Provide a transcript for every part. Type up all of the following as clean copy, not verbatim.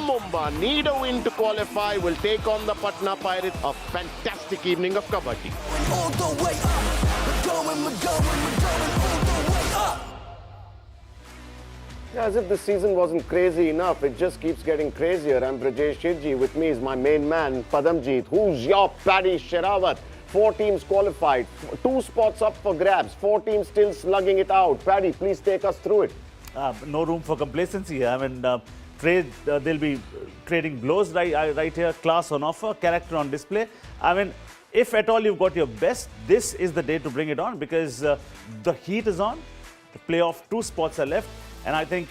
Mumbai need a win to qualify, will take on the Patna Pirates. A fantastic evening of Kabaddi. All the way up. We're going all the way up. Yeah, as if the season wasn't crazy enough, it just keeps getting crazier. I'm Brajesh Shirji. With me is my main man, Padamjeet. Who's your Paddy Sherawat? 4 teams qualified, 2 spots up for grabs, 4 teams still slugging it out. Paddy, please take us through it. No room for complacency. I mean, they'll be trading blows right here, class on offer, character on display. I mean, if at all you've got your best, this is the day to bring it on, because the heat is on. The playoff 2 spots are left, and I think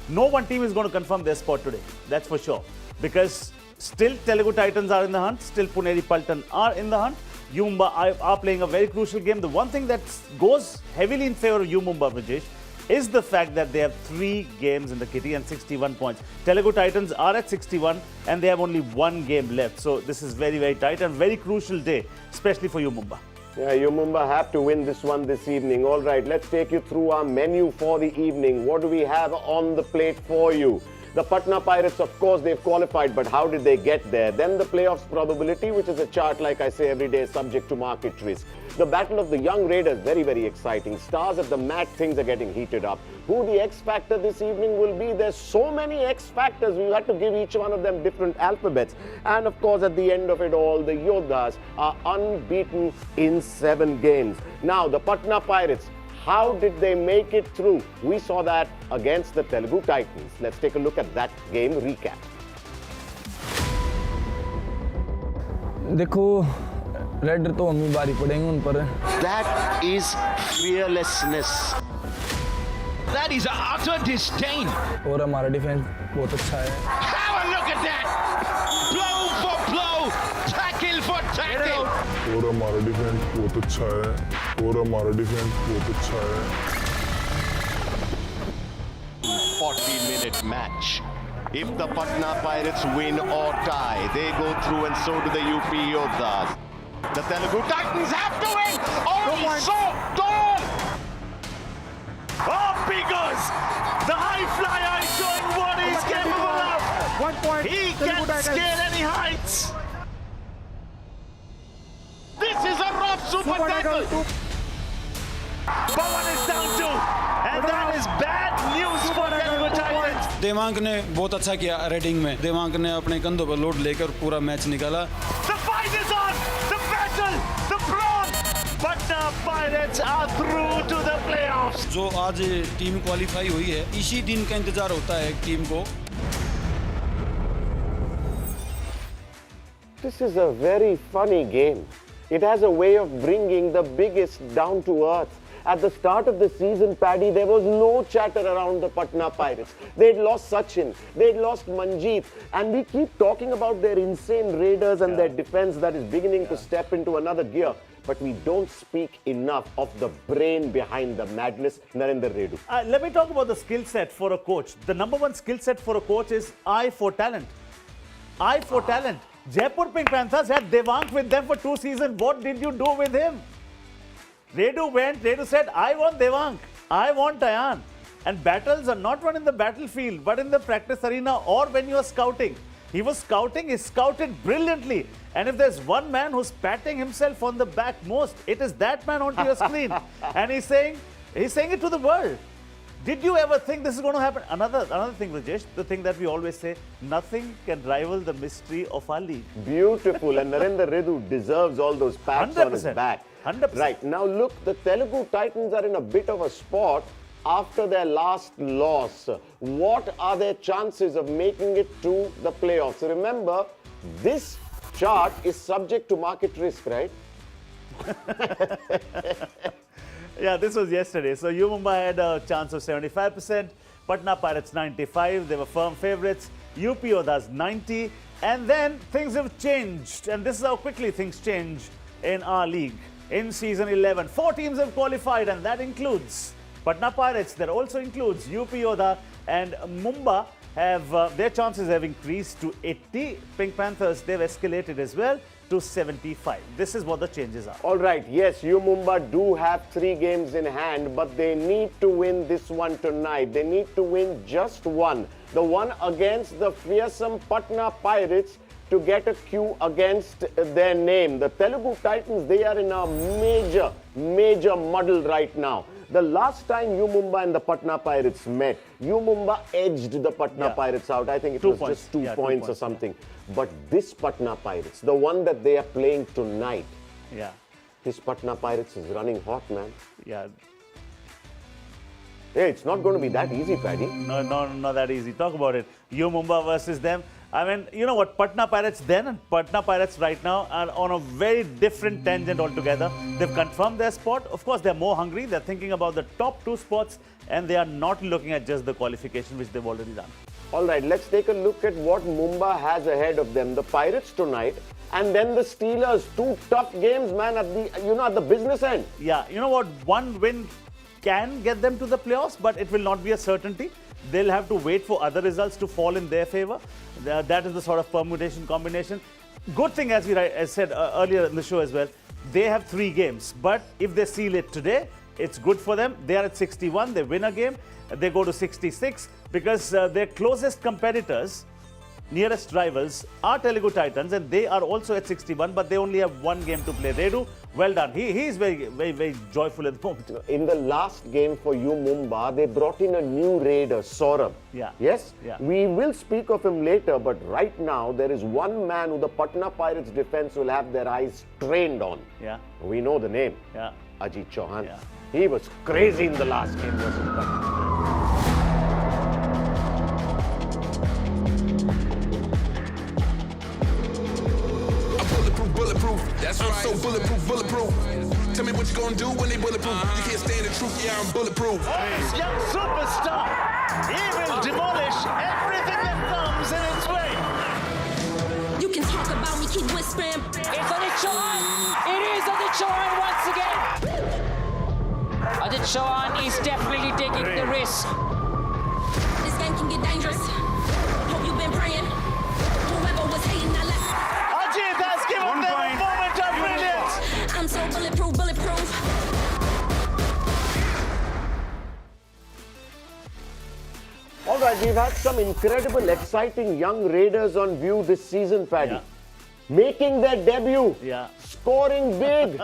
no one team is going to confirm their spot today. That's for sure, because still Telugu Titans are in the hunt, still Puneri Paltan are in the hunt. Mumbai are playing a very crucial game. The one thing that goes heavily in favor of Mumbai, Brajesh, is the fact that they have 3 games in the kitty and 61 points. Telugu Titans are at 61 and they have only 1 game left. So this is very, very tight and very crucial day, especially for Mumbai. Yeah, Mumbai have to win this one this evening. All right, let's take you through our menu for the evening. What do we have on the plate for you? The Patna Pirates, of course, they've qualified, but how did they get there? Then the playoffs probability, which is a chart, like I say every day, subject to market risk. The battle of the young Raiders, very, very exciting. Stars at the mat, things are getting heated up. Who the X Factor this evening will be? There's so many X Factors, we had to give each one of them different alphabets. And of course, at the end of it all, the Yoddhas are unbeaten in 7 games. Now, the Patna Pirates, how did they make it through? We saw that against the Telugu Titans. Let's take a look at that game recap. देखो red तो हम ही बारी पड़ेंगे उन पर. That is fearlessness. That is utter disdain. और हमारा defence बहुत अच्छा है. Have a look at that. Blow for blow, tackle for tackle. और हमारा डिफेंस बहुत अच्छा है. और हमारा डिफेंस बहुत अच्छा है. 40-minute match. If the Patna Pirates win or tie, they go through, and so do the UP Yoddhas. The Telugu Titans have to win, or so gone! Oh, because the high flyer is showing what he's capable of. 1 point. He can scale any heights. This is a rough super tackle! Pawan is down too, and that is bad news for Telugu Titans. Devang ने बहुत अच्छा किया raiding में. देवांग ने अपने कंधों पर load लेकर पूरा मैच निकाला. The fight is on, the battle, the brawl, but the Pirates are through to the playoffs. जो आज टीम क्वालिफाई हुई है, इसी दिन का इंतजार होता है टीम को. This is a very funny game. It has a way of bringing the biggest down to earth. At the start of the season, Paddy, there was no chatter around the Patna Pirates. They'd lost Sachin, they'd lost Manjeet, and we keep talking about their insane Raiders and their defense that is beginning to step into another gear. But we don't speak enough of the brain behind the madness, Narender Redu. Let me talk about the skill set for a coach. The number 1 skill set for a coach is eye for talent. Eye for talent. Jaipur Pink Panthers had Devang with them for 2 seasons. What did you do with him? Redu said, I want Devang, I want Tayan. And battles are not won in the battlefield, but in the practice arena or when you are scouting. He was scouting, he scouted brilliantly. And if there's one man who's patting himself on the back most, it is that man onto your screen. And he's saying it to the world. Did you ever think this is going to happen? Another thing, Rajesh, the thing that we always say, nothing can rival the mystery of our league. Beautiful, and Narender Redu deserves all those pats on his back. 100%. Right, now look, the Telugu Titans are in a bit of a spot after their last loss. What are their chances of making it to the playoffs? Remember, this chart is subject to market risk, right? Yeah, this was yesterday. So Mumbai had a chance of 75%, Patna Pirates 95, they were firm favourites, UP Yoddhas 90, and then things have changed. And this is how quickly things change in our league. In season 11, 4 teams have qualified, and that includes Patna Pirates, that also includes UP Yoddha, and Mumbai have their chances have increased to 80. Pink Panthers, they've escalated as well. to 75. This is what the changes are. All right, yes, Mumbai do have 3 games in hand, but they need to win this one tonight. They need to win just one. The one against the fearsome Patna Pirates to get a cue against their name. The Telugu Titans, they are in a major muddle right now. The last time Mumbai and the Patna Pirates met, Mumbai edged the Patna Pirates out. I think it was just 2 points or something. But this Patna Pirates, the one that they are playing tonight, this Patna Pirates is running hot, man. Yeah. Hey, it's not going to be that easy, Paddy. No, not that easy. Talk about it. Mumbai versus them. I mean, you know what? Patna Pirates then and Patna Pirates right now are on a very different tangent altogether. They've confirmed their spot. Of course, they're more hungry. They're thinking about the top 2 spots and they are not looking at just the qualification, which they've already done. All right, let's take a look at what Mumbai has ahead of them. The Pirates tonight and then the Steelers. 2 tough games, man, at the, at the business end. Yeah, you know what? One win can get them to the playoffs, but it will not be a certainty. They'll have to wait for other results to fall in their favor. That is the sort of permutation combination. Good thing, as I said earlier in the show as well, they have 3 games. But if they seal it today, it's good for them. They are at 61. They win a game. They go to 66 because their closest competitors, nearest rivals, are Telugu Titans, and they are also at 61, but they only have 1 game to play. Redu, well done. He is very joyful at the moment. In the last game for Mumbai, they brought in a new raider, Saurabh. Yeah. Yes? Yeah. We will speak of him later, but right now there is one man who the Patna Pirates defense will have their eyes trained on. Yeah. We know the name. Yeah. Ajit Chauhan. Yeah. He was crazy in the last game versus Patna. Bulletproof, that's right. I'm so bulletproof. Tell me what you gonna do when they bulletproof. You can't stand the truth, yeah, I'm bulletproof. This young superstar, he will demolish everything that comes in its way. You can talk about me, keep whispering. It's Ajit Chauhan. It is Ajit Chauhan once again. Ajit Chauhan is definitely taking the risk. This game can get dangerous. Hope you've been praying. Whoever was hating, I left. Ajit has given them a moment of brilliance. I'm so bulletproof. All right, we've had some incredible, exciting young raiders on view this season, Paddy. Yeah. Making their debut. Yeah. Scoring big.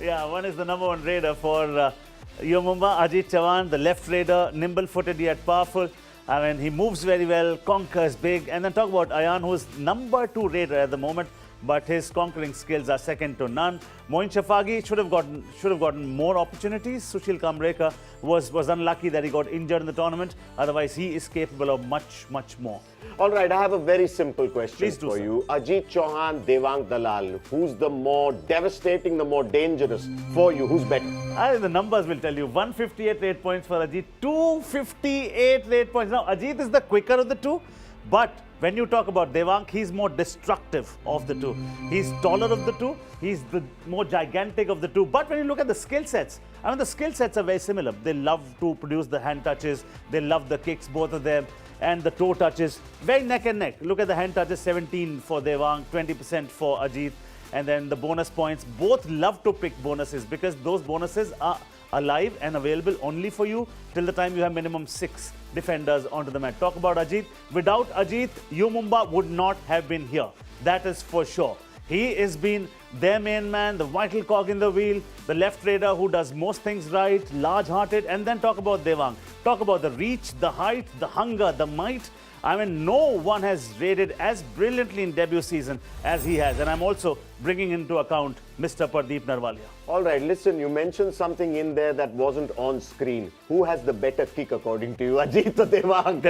Yeah, one is the #1 raider for Mumbai, Ajit Chauhan, the left raider, nimble-footed yet powerful. I mean, he moves very well, conquers big. And then talk about Ayan, who's #2 raider at the moment, but his conquering skills are second to none. Moin Shafagi should have gotten more opportunities. Sushil Kamrekar was unlucky that he got injured in the tournament. Otherwise, he is capable of much more. All right, I have a very simple question Please do, for sir. you. Ajit Chauhan, Devang Dalal, who's the more devastating, the more dangerous for you? Who's better? I think the numbers will tell you. 158 rate points for Ajit, 258 rate points. Now, Ajit is the quicker of the two, but when you talk about Devang, he's more destructive of the two. He's taller of the two. He's the more gigantic of the two. But when you look at the skill sets, I mean, the skill sets are very similar. They love to produce the hand touches. They love the kicks, both of them. And the toe touches, very neck and neck. Look at the hand touches, 17 for Devang, 20% for Ajit. And then the bonus points, both love to pick bonuses because those bonuses are alive and available only for you till the time you have minimum 6 defenders onto the mat. Talk about Ajit. Without Ajit, Mumbai would not have been here. That is for sure. He has been their main man, the vital cog in the wheel, the left raider who does most things right, large-hearted. And then talk about Devang. Talk about the reach, the height, the hunger, the might. I mean, no one has raided as brilliantly in debut season as he has. And I'm also bringing into account Mr. Pardeep Narwalia. All right, listen, you mentioned something in there that wasn't on screen. Who has the better kick according to you, Ajit or Devang?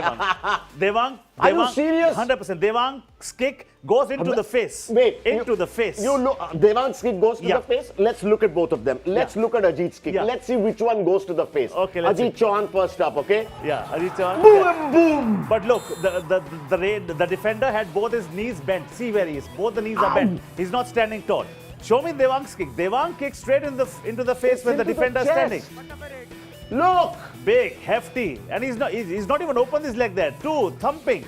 Devang. Are you serious? 100%. Devang's kick goes into the face. Wait. Into the face. You look, Devang's kick goes to the face. Let's look at both of them. Let's look at Ajit's kick. Yeah. Let's see which one goes to the face. Okay, let's Ajit Chauhan first up, okay? Yeah, Ajit Chauhan. Boom, boom. But look, the defender had both his knees bent. See where he is. Both the knees are bent. He's not standing tall. Show me Devang's kick. Devang kicks straight into the face when the defender is standing. Look! Big, hefty, and he's not even opened his leg there. 2, thumping.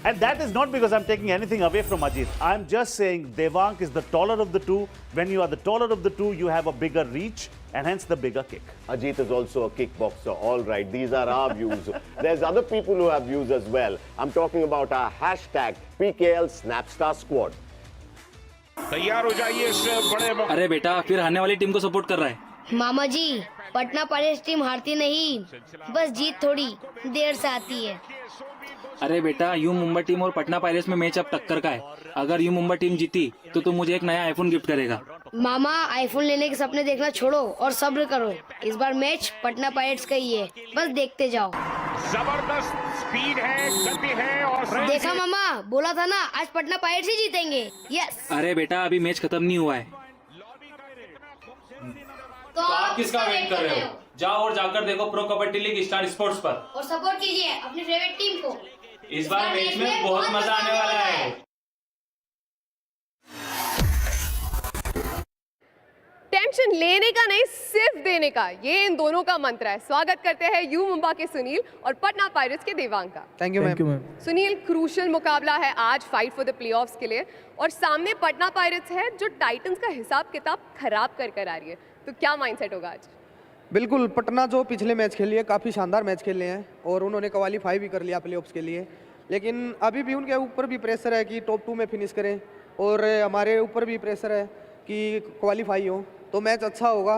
And that is not because I'm taking anything away from Ajit. I'm just saying Devang is the taller of the two. When you are the taller of the two, you have a bigger reach and hence the bigger kick. Ajit is also a kickboxer. All right, these are our views. There's other people who have views as well. I'm talking about our hashtag PKL Snapstar Squad. तैयार हो जाइए इस बड़े अरे बेटा फिर हारने वाली टीम को सपोर्ट कर रहा है। मामा जी, पटना पायरेट्स टीम हारती नहीं, बस जीत थोड़ी देर से आती है। अरे बेटा यू मुंबई टीम और पटना पायरेट्स में मैच अब टक्कर का है। अगर यू मुंबई टीम जीती तो तू मुझे एक नया आईफोन गिफ्ट करेगा। मामा, आईफोन लेने के सपने देखना छोड़ो और सब्र करो। इस बार मैच पटना पायरेट्स का ही है, बस देखते जाओ। जबरदस्त स्पीड है, गति है और देखा मामा, बोला था ना आज पटना पायरेट्स ही जीतेंगे। यस। अरे बेटा अभी मैच खत्म नहीं हुआ है। तो आप किसका वेट कर रहे हो? जाओ और जाकर देखो pro kabaddi league star sports पर और सपोर्ट कीजिए अपनी फेवरेट टीम को। इस बार मैच में बहुत मजा आने वाला है। टेंशन लेने का नहीं, सिर्फ देने का, ये इन दोनों का मंत्र है। स्वागत करते हैं यू मुंबा के सुनील और पटना पायरेट्स के देवांग का। Thank you ma'am. Sunil, crucial मुकाबला है आज फाइट फॉर द प्लेऑफ्स के लिए और सामने पटना पायरेट्स है जो टाइटंस का हिसाब किताब खराब कर आ रही है, तो क्या माइंडसेट होगा आज? बिल्कुल, पटना जो पिछले मैच खेली है काफ़ी शानदार मैच खेले हैं और उन्होंने क्वालीफाई भी कर लिया प्लेऑफ्स के लिए, लेकिन अभी भी उनके ऊपर भी प्रेशर है कि टॉप 2 में फिनिश करें और हमारे ऊपर भी प्रेशर है कि क्वालीफाई हो, तो मैच अच्छा होगा।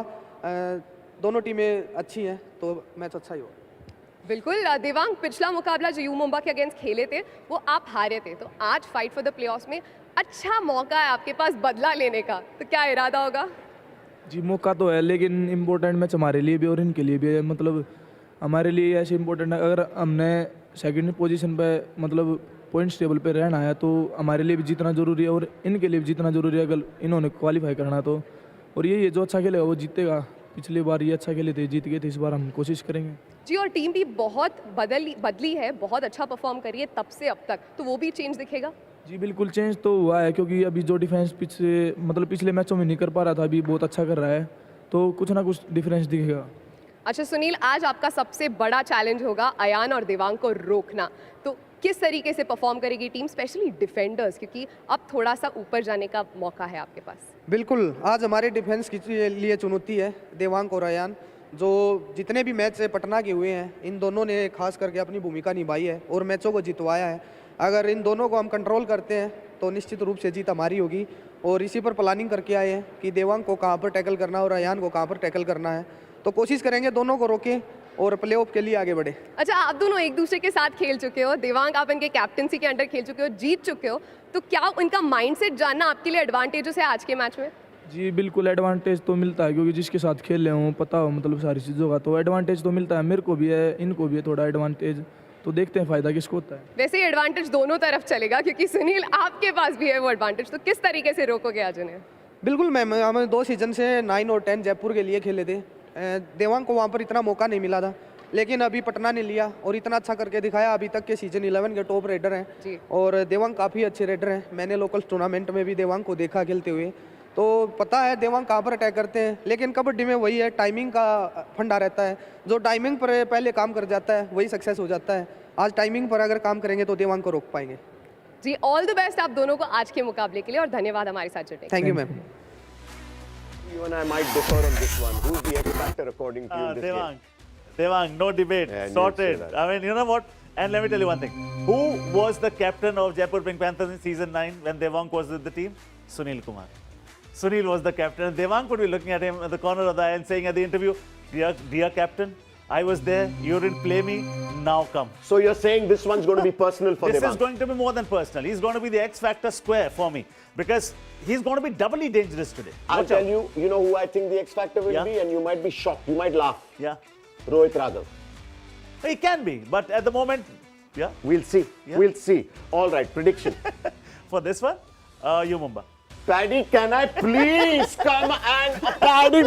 दोनों टीमें अच्छी हैं तो मैच अच्छा ही होगा। बिल्कुल देवांग, पिछला मुकाबला जो यू मुंबा के अगेंस्ट खेले थे वो आप हारे थे, तो आज फाइट फॉर द प्लेऑफ्स में अच्छा मौका है आपके पास बदला लेने का, तो क्या इरादा होगा? जी मौका तो है, लेकिन इम्पोर्टेंट मैच हमारे लिए भी और इनके लिए भी है। मतलब हमारे लिए ऐसे इम्पोर्टेंट है, अगर हमने सेकंड पोजीशन पे मतलब पॉइंट्स टेबल पे रहना है तो हमारे लिए भी जीतना जरूरी है और इनके लिए भी जीतना जरूरी है। अगर इन्होंने क्वालिफाई करना तो, और यही है जो अच्छा खेलेगा वो जीतेगा। पिछली बार ये अच्छा खेले थे, जीत गए थे, इस बार हम कोशिश करेंगे। जी, और टीम भी बहुत बदली है, बहुत अच्छा परफॉर्म करी है तब से अब तक, तो वो भी चेंज दिखेगा? जी बिल्कुल चेंज तो हुआ है, क्योंकि अभी जो डिफेंस पिछले मैचों में नहीं कर पा रहा था अभी बहुत अच्छा कर रहा है, तो कुछ ना कुछ डिफरेंस दिखेगा। अच्छा सुनील, आज आपका सबसे बड़ा चैलेंज होगा अयान और देवांग को रोकना, तो किस तरीके से परफॉर्म करेगी टीम, स्पेशली डिफेंडर्स, क्योंकि अब थोड़ा सा ऊपर जाने का मौका है आपके पास? बिल्कुल, आज हमारे डिफेंस के लिए चुनौती है देवांग और अयान। जो जितने भी मैच पटना के हुए हैं इन दोनों ने खास करके अपनी भूमिका निभाई है और मैचों को जितवाया है। अगर इन दोनों को हम कंट्रोल करते हैं तो निश्चित रूप से जीत हमारी होगी, और इसी पर प्लानिंग करके आए हैं कि देवांग को कहाँ पर टैकल करना है और अयान को कहाँ पर टैकल करना है, तो कोशिश करेंगे दोनों को रोकें और प्लेऑफ के लिए आगे बढ़े। अच्छा, आप दोनों एक दूसरे के साथ खेल चुके हो, देवांग आप इनके कैप्टनसी के अंडर खेल चुके हो, जीत चुके हो, तो क्या उनका माइंडसेट जानना आपके लिए एडवांटेजेस है आज के मैच में? जी बिल्कुल एडवांटेज तो मिलता है, क्योंकि जिसके साथ खेल रहे हो पता हो मतलब सारी चीज़ों का, तो एडवांटेज तो मिलता है। मेरे को भी है, इनको भी है थोड़ा एडवांटेज, तो देखते हैं फ़ायदा किसको होता है। वैसे एडवांटेज दोनों तरफ चलेगा, क्योंकि सुनील आपके पास भी है वो एडवांटेज, तो किस तरीके से रोकोगे आज उन्हें? बिल्कुल मैम, हम 2 सीजन से 9 और 10 जयपुर के लिए खेले थे। देवांग को वहाँ पर इतना मौका नहीं मिला था, लेकिन अभी पटना ने लिया और इतना अच्छा करके दिखाया। अभी तक के सीजन 11 के टॉप रेडर हैं और देवांग काफ़ी अच्छे रेडर हैं। मैंने लोकल टूर्नामेंट में भी देवांग को देखा खेलते हुए, तो पता है देवांग कहाँ पर अटैक करते हैं। लेकिन कबड्डी में वही है, टाइमिंग का फंडा रहता है, जो टाइमिंग पर पहले काम कर जाता है वही सक्सेस हो जाता है। आज टाइमिंग पर अगर काम करेंगे तो देवांग को रोक पाएंगे। जी, ऑल द बेस्ट आप दोनों को आज के मुकाबले के लिए और धन्यवाद हमारे साथ जुड़ने। Thank you ma'am. You and I might differ on this one. Who's the X factor according to you? Devang. Devang, no debate. Yeah, sorted. I mean, you know what? And let me tell you one thing. Who was the captain of Jaipur Pink Panthers in season 9 when Devang was with the team? Sunil Kumar. Sunil was the captain. Devang could be looking at him at the corner of the eye and saying at the interview, dear captain, I was there, you didn't play me, now come. So you're saying this one's going to be personal for This Devang? is going to be more than personal. He's going to be the X factor square for me, because he's going to be doubly dangerous today. I'll Watch tell out. you know who I think the X factor will Yeah. be, and you might be shocked, you might laugh. Yeah. Rohit Raghav. He can be, but at the moment, yeah. We'll see. Yeah. We'll see. All right, prediction. For this one, you Mumba. Paddy, can I please come and Paddy?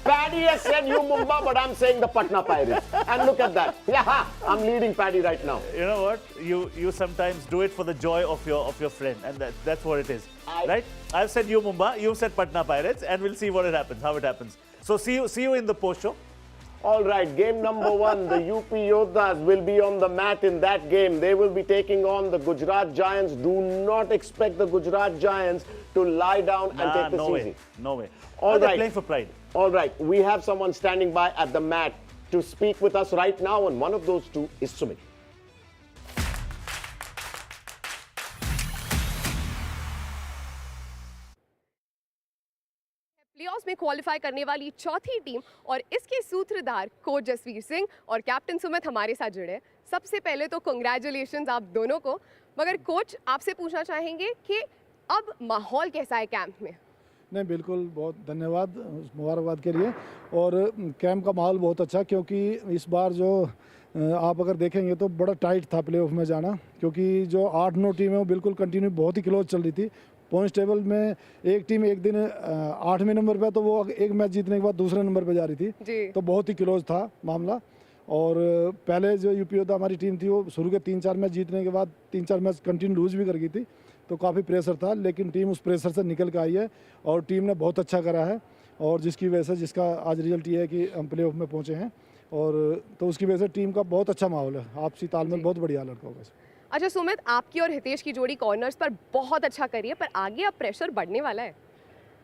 Paddy has said you Mumbai, but I'm saying the Patna Pirates. And look at that. Yeah, I'm leading Paddy right now. You know what? You sometimes do it for the joy of your friend, and that's what it is, right? I've said you Mumbai, you've said Patna Pirates, and we'll see what it happens, how it happens. So see you in the post show. All right, game number 1, the UP Yoddhas will be on the mat in that game. They will be taking on the Gujarat Giants. Do not expect the Gujarat Giants to lie down and take this easy. No way. All They're right. playing for pride. All right, we have someone standing by at the mat to speak with us right now, and one of those two is Sumit. Playoffs में qualify करने वाली चौथी team और इसके सूत्रधार coach Jasvir Singh और captain Sumit हमारे साथ जुड़े हैं। सबसे पहले तो कांग्रेचुलेशंस आप दोनों को, मगर कोच आपसे पूछना चाहेंगे कि अब माहौल कैसा है कैंप में? नहीं, बिल्कुल, बहुत धन्यवाद मुबारकबाद के लिए। और कैंप का माहौल बहुत अच्छा, क्योंकि इस बार जो आप अगर देखेंगे तो बड़ा टाइट था प्लेऑफ में जाना, क्योंकि जो 8-9 टीमें वो बिल्कुल कंटिन्यू बहुत ही क्लोज चल रही थी। पॉइंट्स टेबल में एक टीम एक दिन 8वें नंबर पे, तो वो एक मैच जीतने के बाद दूसरे नंबर पे जा रही थी, तो बहुत ही क्लोज था मामला। और पहले जो यूपी योद्धा हमारी टीम थी वो शुरू के 3-4 मैच जीतने के बाद 3-4 मैच कंटिन्यू लूज भी कर गई थी, तो काफ़ी प्रेशर था, लेकिन टीम उस प्रेशर से निकल के आई है और टीम ने बहुत अच्छा करा है, और जिसकी वजह से जिसका आज रिजल्ट ये है कि हम प्ले ऑफ में पहुँचे हैं, और तो उसकी वजह से टीम का बहुत अच्छा माहौल है, आपसी तालमेल बहुत बढ़िया लड़का होगा। अच्छा सुमित, आपकी और हितेश की जोड़ी कॉर्नर्स पर बहुत अच्छा करी है, पर आगे अब प्रेशर बढ़ने वाला है।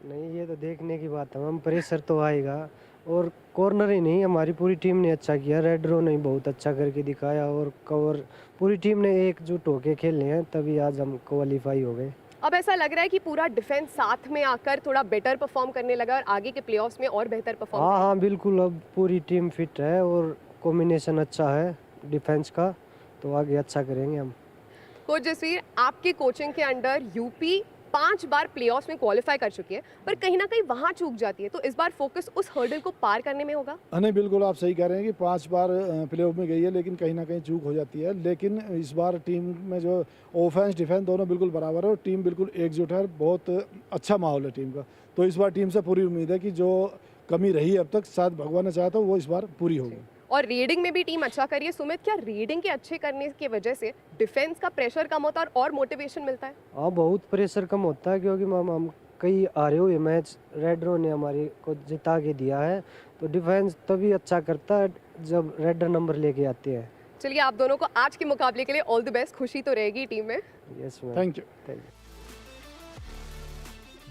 नहीं, ये तो देखने की बात है, हम प्रेशर तो आएगा, और कॉर्नर ही नहीं, हमारी पूरी टीम ने अच्छा किया। रेड रो ने बहुत अच्छा करके दिखाया, और कवर पूरी टीम ने एकजुट होके खेले हैं, तभी आज हम क्वालिफाई हो गए। अब ऐसा लग रहा है कि पूरा डिफेंस साथ में आकर थोड़ा बेटर परफॉर्म करने लगा और आगे के प्लेऑफ्स में और बेहतर परफॉर्म। हाँ, बिल्कुल, अब पूरी टीम फिट है और कॉम्बिनेशन अच्छा है डिफेंस का, तो आगे अच्छा करेंगे हम। कोच जसवीर, आपके कोचिंग के अंडर यूपी 5 बार प्लेऑफ्स में क्वालिफाई कर चुकी है, पर कहीं ना कहीं वहां चूक जाती है, तो इस बार फोकस उस हर्डल को पार करने में होगा। नहीं, बिल्कुल आप सही कह रहे हैं कि 5 बार प्लेऑफ में गई है, लेकिन कहीं ना कहीं चूक हो जाती है। लेकिन इस बार टीम में जो ऑफेंस डिफेंस दोनों बिल्कुल बराबर है, और टीम बिल्कुल एकजुट है, बहुत अच्छा माहौल है टीम का। तो इस बार टीम से पूरी उम्मीद है कि जो कमी रही अब तक, शायद भगवान ने चाहा तो वो इस बार पूरी होगी। और रेडिंग में भी टीम अच्छा करी है। सुमित, क्या रेडिंग के अच्छे करने की वजह से डिफेंस का प्रेशर कम होता है और मोटिवेशन मिलता है? हाँ, बहुत प्रेशर कम होता है, क्योंकि हम कई हारे हुए मैच रेड रो ने हमारे को जिता के दिया है, तो डिफेंस तभी अच्छा करता है जब रेड नंबर लेके आते हैं। चलिए, आप दोनों को आज के मुकाबले के लिए ऑल द बेस्ट। खुशी तो रहेगी टीम में। Yes ma'am, thank you.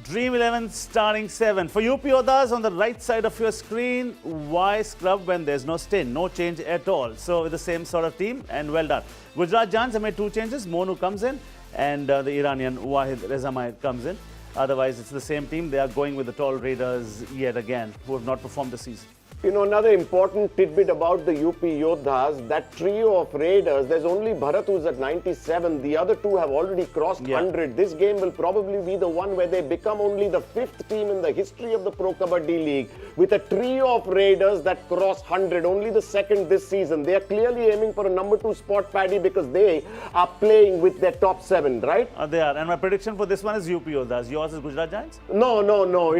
Dream 11 starting 7. For UP Yoddhas on the right side of your screen, why scrub when there's no stain? No change at all. So with the same sort of team, and well done. Gujarat Giants have made 2 changes. Monu comes in and the Iranian Wahid Rezamai comes in. Otherwise, it's the same team. They are going with the tall Raiders yet again, who have not performed this season. You know, another important tidbit about the UP Yoddhas, that trio of Raiders, there's only Bharat who's at 97. The other two have already crossed 100. This game will probably be the one where they become only the 5th team in the history of the Pro Kabaddi League with a trio of Raiders that cross 100. Only the 2nd this season. They are clearly aiming for a number 2 spot, Paddy, because they are playing with their top 7, right? They are. And my prediction for this one is UP Yoddhas. Yours is Gujarat Giants? No.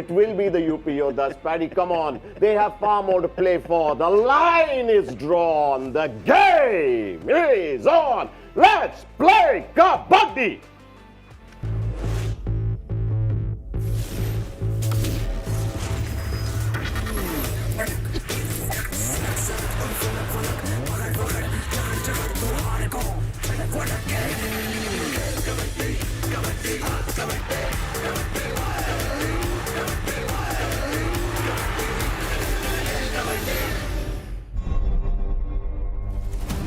It will be the UP Yoddhas, Paddy. Come on. They have far more to play for. The line is drawn. The game is on. Let's play Kabaddi.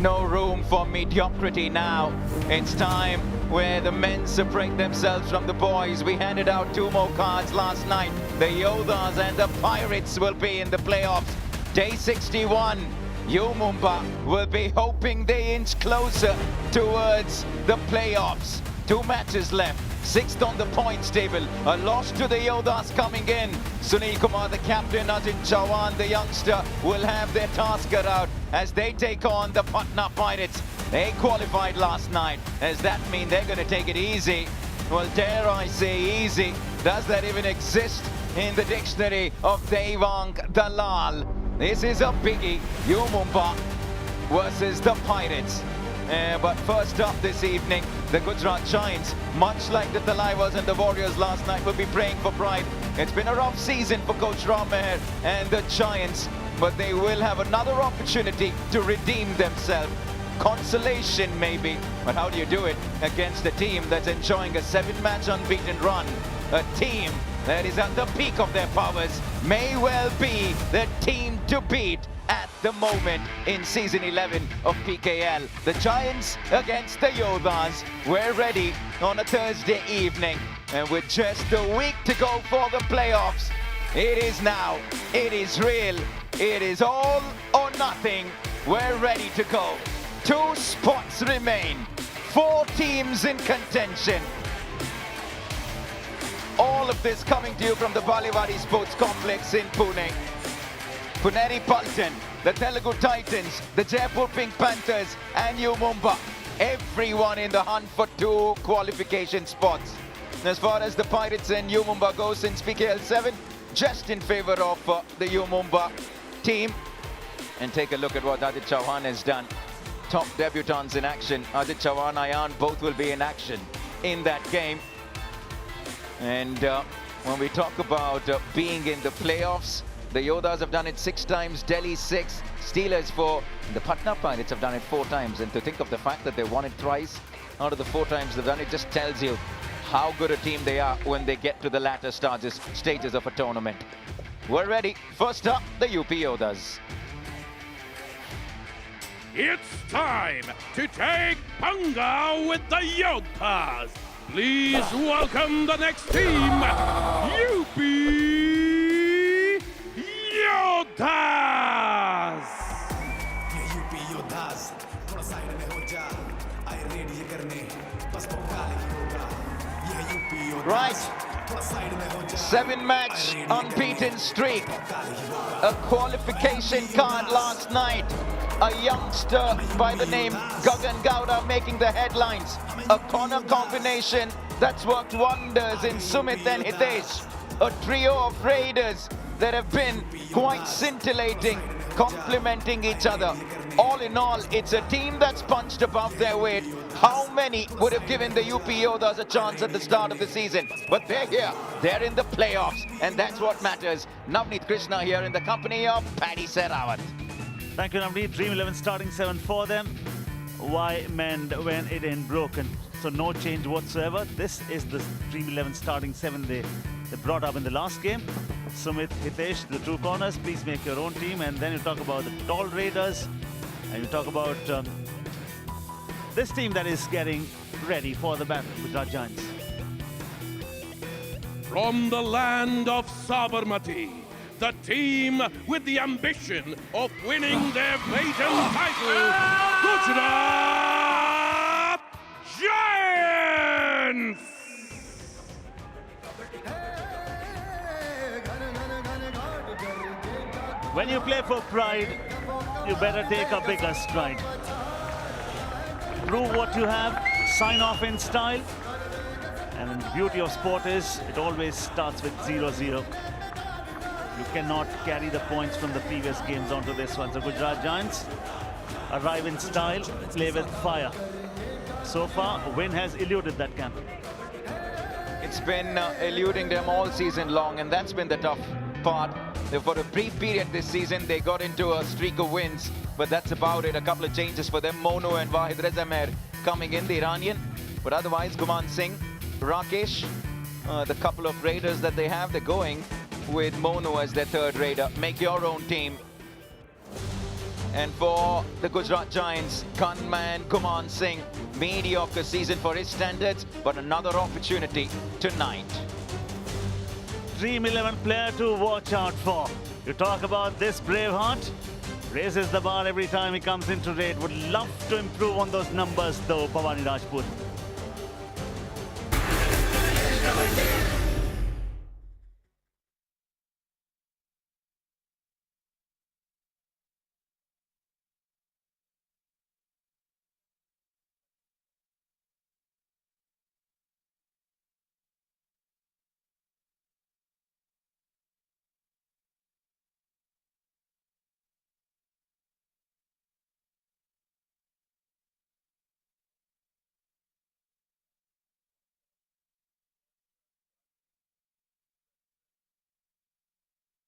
No room for mediocrity now. It's time where the men separate themselves from the boys. We handed out 2 more cards last night. The Yoddhas and the Pirates will be in the playoffs. Day 61, Mumba will be hoping they inch closer towards the playoffs. 2 matches left. 6th on the points table. A loss to the Yoddhas coming in. Sunil Kumar, the captain, Ajin Chauhan, the youngster, will have their task cut out as they take on the Patna Pirates. They qualified last night. Does that mean they're going to take it easy? Well, dare I say easy? Does that even exist in the dictionary of Devang Dalal? This is a biggie. Mumba versus the Pirates. But first up this evening, the Gujarat Giants, much like the Talaivas and the Warriors last night, will be praying for pride. It's been a rough season for Coach Ram Meher and the Giants. but they will have another opportunity to redeem themselves. Consolation maybe, but how do you do it against a team that's enjoying a 7-match unbeaten run? A team that is at the peak of their powers, may well be the team to beat at the moment in season 11 of PKL. The Giants against the Yoddhas. We're ready on a Thursday evening, and with just a week to go for the playoffs, it is now, it is real, it is all or nothing. We're ready to go. 2 spots remain, 4 teams in contention. All of this coming to you from the Balewadi Sports Complex in Pune. Puneri Paltan, the Telugu Titans, the Jaipur Pink Panthers and U Mumbai. Everyone in the hunt for 2 qualification spots. As far as the Pirates and U Mumbai go since PKL 7, just in favor of the U Mumbai team. And take a look at what Adit Chauhan has done. Top debutants in action. Adit Chauhan, Ayan, both will be in action in that game. And when we talk about being in the playoffs, the Yoddhas have done it 6 times, Delhi 6, Steelers 4, and the Patna Pirates have done it 4 times. And to think of the fact that they won it thrice out of the 4 times they've done it just tells you how good a team they are when they get to the latter stages of a tournament. We're ready. First up, the UP Yoddhas. It's time to take Panga with the Yoddhas. Please welcome the next team, UP Yoddhas. UP Yoddhas, थोड़ा side में हो जा, आए ready करने, बस पक्का लगी होगा. UP Yoddhas. Right. 7-match unbeaten streak. A qualification card last night. A youngster by the name Gagan Gowda making the headlines. A corner combination that's worked wonders in Sumit and Hitesh. A trio of raiders that have been quite scintillating, complementing each other. All in all, it's a team that's punched above their weight. How many would have given the UP Yoddhas a chance at the start of the season? But they're here, they're in the playoffs, and that's what matters. Navneet Krishna here in the company of Paddy Serawat. Thank you, Navneet. Dream 11 starting 7 for them. Why mend when it ain't broken? So no change whatsoever. This is the Dream 11 starting 7 they brought up in the last game. Sumit, Hitesh, the 2 corners. Please make your own team. And then you talk about the tall raiders. And you talk about this team that is getting ready for the battle, Gujarat Giants. From the land of Sabarmati, the team with the ambition of winning their maiden title, Gujarat Giants! When you play for pride, you better take a bigger stride. Prove what you have, sign off in style. And the beauty of sport is, it always starts with 0-0. You cannot carry the points from the previous games onto this one. So Gujarat Giants arrive in style, play with fire. So far, a win has eluded that camp. It's been eluding them all season long, and that's been the tough part. For a brief period this season, they got into a streak of wins, but that's about it. A couple of changes for them. Mono and Wahid Reza Mehr coming in, the Iranian. But otherwise, Guman Singh, Rakesh, the couple of raiders that they have, they're going with Mono as their 3rd raider. Make your own team. And for the Gujarat Giants, gunman Guman Singh, mediocre season for his standards, but another opportunity tonight. Dream 11 player to watch out for. You talk about this Braveheart, raises the bar every time he comes into raid. Would love to improve on those numbers though, Pavani Rajput.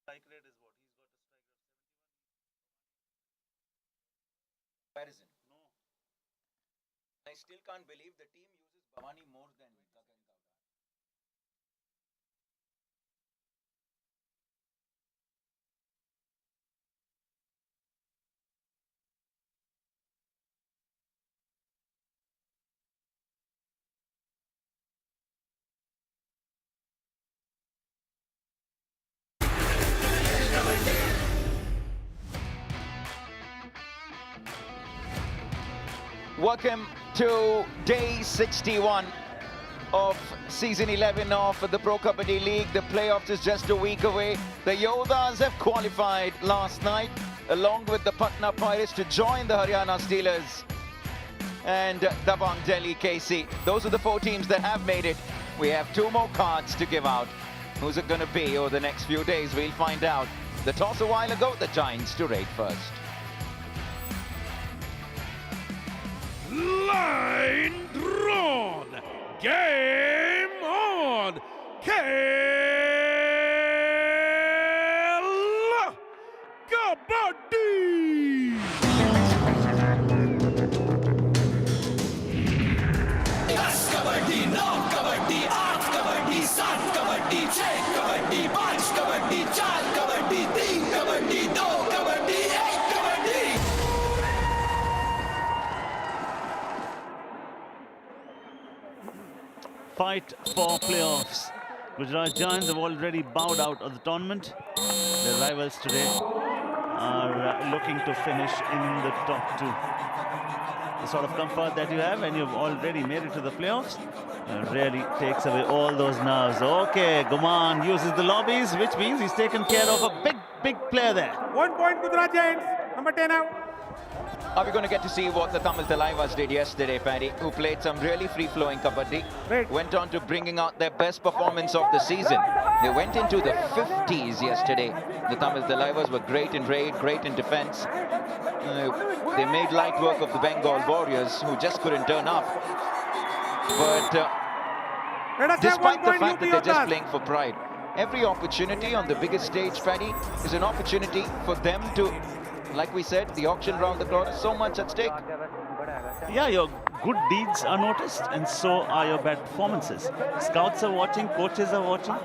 Strike rate is what? He's got a strike rate of 71. comparison. I still can't believe the team uses Bhavani more than Gagan Gowda. Welcome to day 61 of season 11 of the Pro Kabaddi League. The playoffs is just a week away. The Yoddhas have qualified last night along with the Patna Pirates to join the Haryana Steelers and Dabang Delhi KC. Those are the 4 teams that have made it. We have 2 more cards to give out. Who's it going to be over the next few days? We'll find out. The toss a while ago, the Giants to rate first. Line drawn. Game on. Kerala Kabaddi. दस kabaddi 9 kabaddi 8 kabaddi 7 kabaddi 6 kabaddi 5 kabaddi 4 kabaddi 3 kabaddi 2 kabaddi 1 kabaddi Fight for playoffs. Gujarat Giants have already bowed out of the tournament. Their rivals today are looking to finish in the top 2. The sort of comfort that you have when you've already made it to the playoffs really takes away all those nerves. Okay, Guman uses the lobbies, which means he's taken care of a big player there. 1 point Gujarat Giants, number 10 out. Are we going to get to see what the Tamil Talaivas did yesterday, Paddy, who played some really free-flowing kabaddi, went on to bringing out their best performance of the season. They went into the 50s yesterday. The Tamil Talaivas were great in raid, great in defense. They made light work of the Bengal Warriors, who just couldn't turn up. But despite the fact that they're just playing for pride, every opportunity on the biggest stage, Paddy, is an opportunity for them to, like we said, the auction round the corner, so much at stake. Yeah, your good deeds are noticed and so are your bad performances. Scouts are watching, coaches are watching,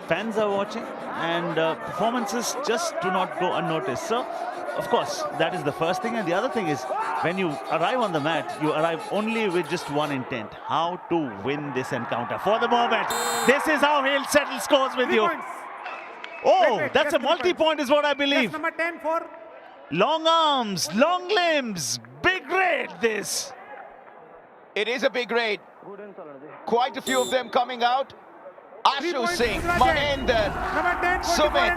fans are watching, and performances just do not go unnoticed. So, of course, that is the first thing. And the other thing is, when you arrive on the mat, you arrive only with just one intent: how to win this encounter. For the moment, this is how he'll settle scores with you. Oh, that's a multi-point is what I believe. Number 10 for long arms, long limbs, big raid this. It is a big raid. Quite a few of them coming out. Ashu Singh, Narender, Sumit.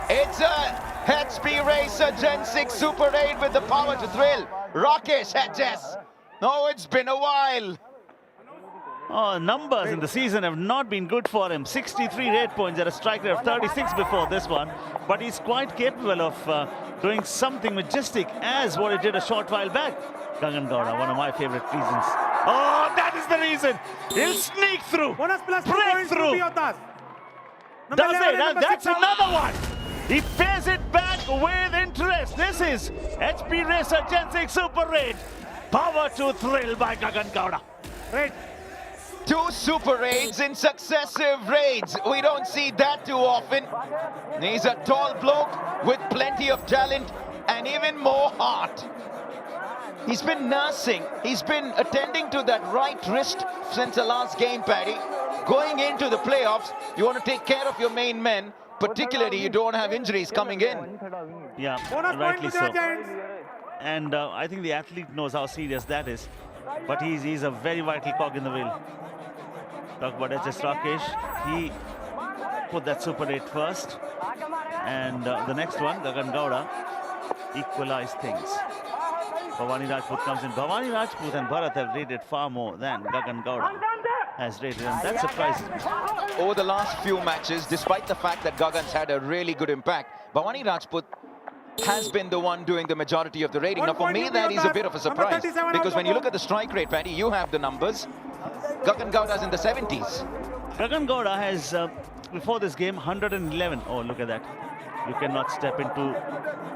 It's a HP Racer Gen 6 Super 8 with the power to thrill. Rakesh Hedges. Oh, it's been a while. Oh, numbers in the season have not been good for him. 63 raid points at a strike rate of 36 before this one. But he's quite capable of doing something majestic as what he did a short while back. Gagan Gowda, one of my favorite reasons. Oh, that is the reason. He'll sneak through, break through. Does it? That's another one. He pays it back with interest. This is HP Racer Gen 6 Super Raid. Power to thrill by Gagan Gowda. Raid. 2 super raids in successive raids. We don't see that too often. He's a tall bloke with plenty of talent and even more heart. He's been nursing. He's been attending to that right wrist since the last game, Paddy. Going into the playoffs, you want to take care of your main men. Particularly, you don't want to have injuries coming in. Yeah, rightly so. And I think the athlete knows how serious that is. But he's a very vital cog in the wheel. Talk about HS Rakesh. He put that Super 8 first. And the next one, Gagan Gowda, equalized things. Bhavani Rajput comes in. Bhavani Rajput and Bharat have raided far more than Gagan Gowda has raided, and that surprises me. Over the last few matches, despite the fact that Gagan's had a really good impact, Bhavani Rajput has been the one doing the majority of the raiding. Now, for me, that is a bit of a surprise, because when you look at the strike rate, Paddy, you have the numbers. Gagan Gowda's in the 70s. Gagan Gowda has, before this game, 111. Oh, look at that. You cannot step into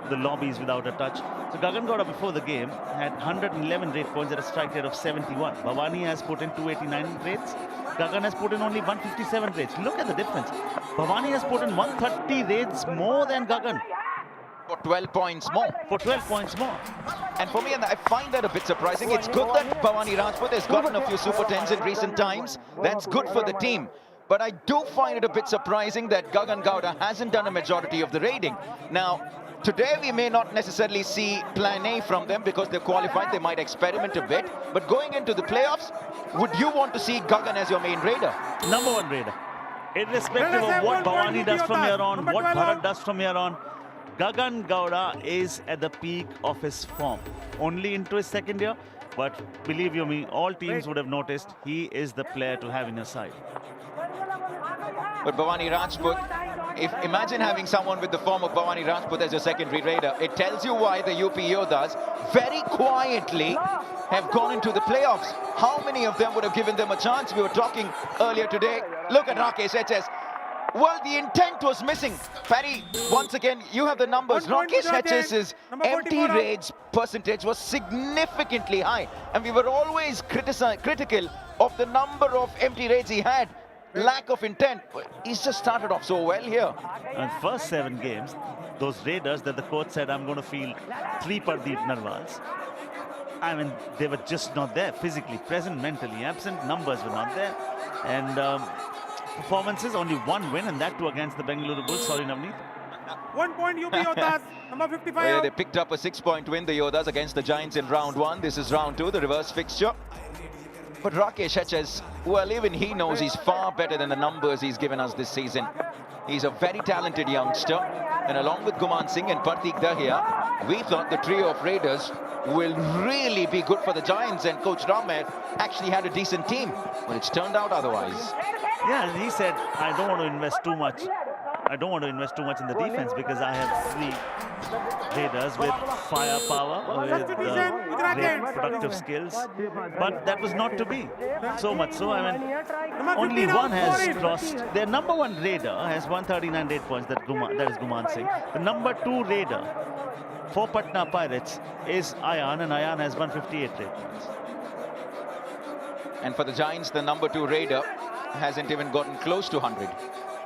the lobbies without a touch. So Gagan Gowda before the game had 111 rate points at a strike rate of 71. Bhavani has put in 289 rates. Gagan has put in only 157 rates. Look at the difference. Bhavani has put in 130 rates more than Gagan. For 12 points more. For 12 points more. And for me, and I find that a bit surprising. It's good that Bhavani Rajput has gotten a few Super 10s in recent times. That's good for the team. But I do find it a bit surprising that Gagan Gowda hasn't done a majority of the raiding. Now, today we may not necessarily see plan A from them because they've qualified. They might experiment a bit. But going into the playoffs, would you want to see Gagan as your main raider? Number one raider. Irrespective of what Bhavani does from here on, what Bharat does from here on, Gagan Gowda is at the peak of his form. Only into his second year, but believe you me, all teams would have noticed he is the player to have in your side. But Bhavani Rajput, imagine having someone with the form of Bhavani Rajput as your secondary raider. It tells you why the UP Yoddhas very quietly have gone into the playoffs. How many of them would have given them a chance? We were talking earlier today. Look at Rakesh HS. Well, the intent was missing. Paddy, once again, you have the numbers. Rakesh HS's empty raids percentage was significantly high. And we were always critical of the number of empty raids he had. Lack of intent. He's just started off so well here. And first 7 games, those raiders that the coach said, I'm going to field 3 Pardeep Narwals. I mean, they were just not there. Physically present, mentally absent. Numbers were not there. And performances, only 1 win, and that too against the Bengaluru Bulls. Sorry, Navneet. 1 point UP Yoddhas, number 55. Oh, yeah, they picked up a 6-point win, the Yoddhas, against the Giants in round 1. This is round 2, the reverse fixture. But Rakesh HS, well, even he knows he's far better than the numbers he's given us this season. He's a very talented youngster. And along with Guman Singh and Partik Dahiya, we thought the trio of raiders will really be good for the Giants. And Coach Ramer actually had a decent team. But it's turned out otherwise. Yeah, and he said, I don't want to invest too much. I don't want to invest too much in the defense because I have 3 raiders with firepower, with great productive skills. But that was not to be. So much so, I mean, only one has crossed. Their number 1 raider has 139 rate points, that is Guman Singh. The number 2 raider for Patna Pirates is Ayan, and Ayan has 158 rate points. And for the Giants, the number 2 raider hasn't even gotten close to 100.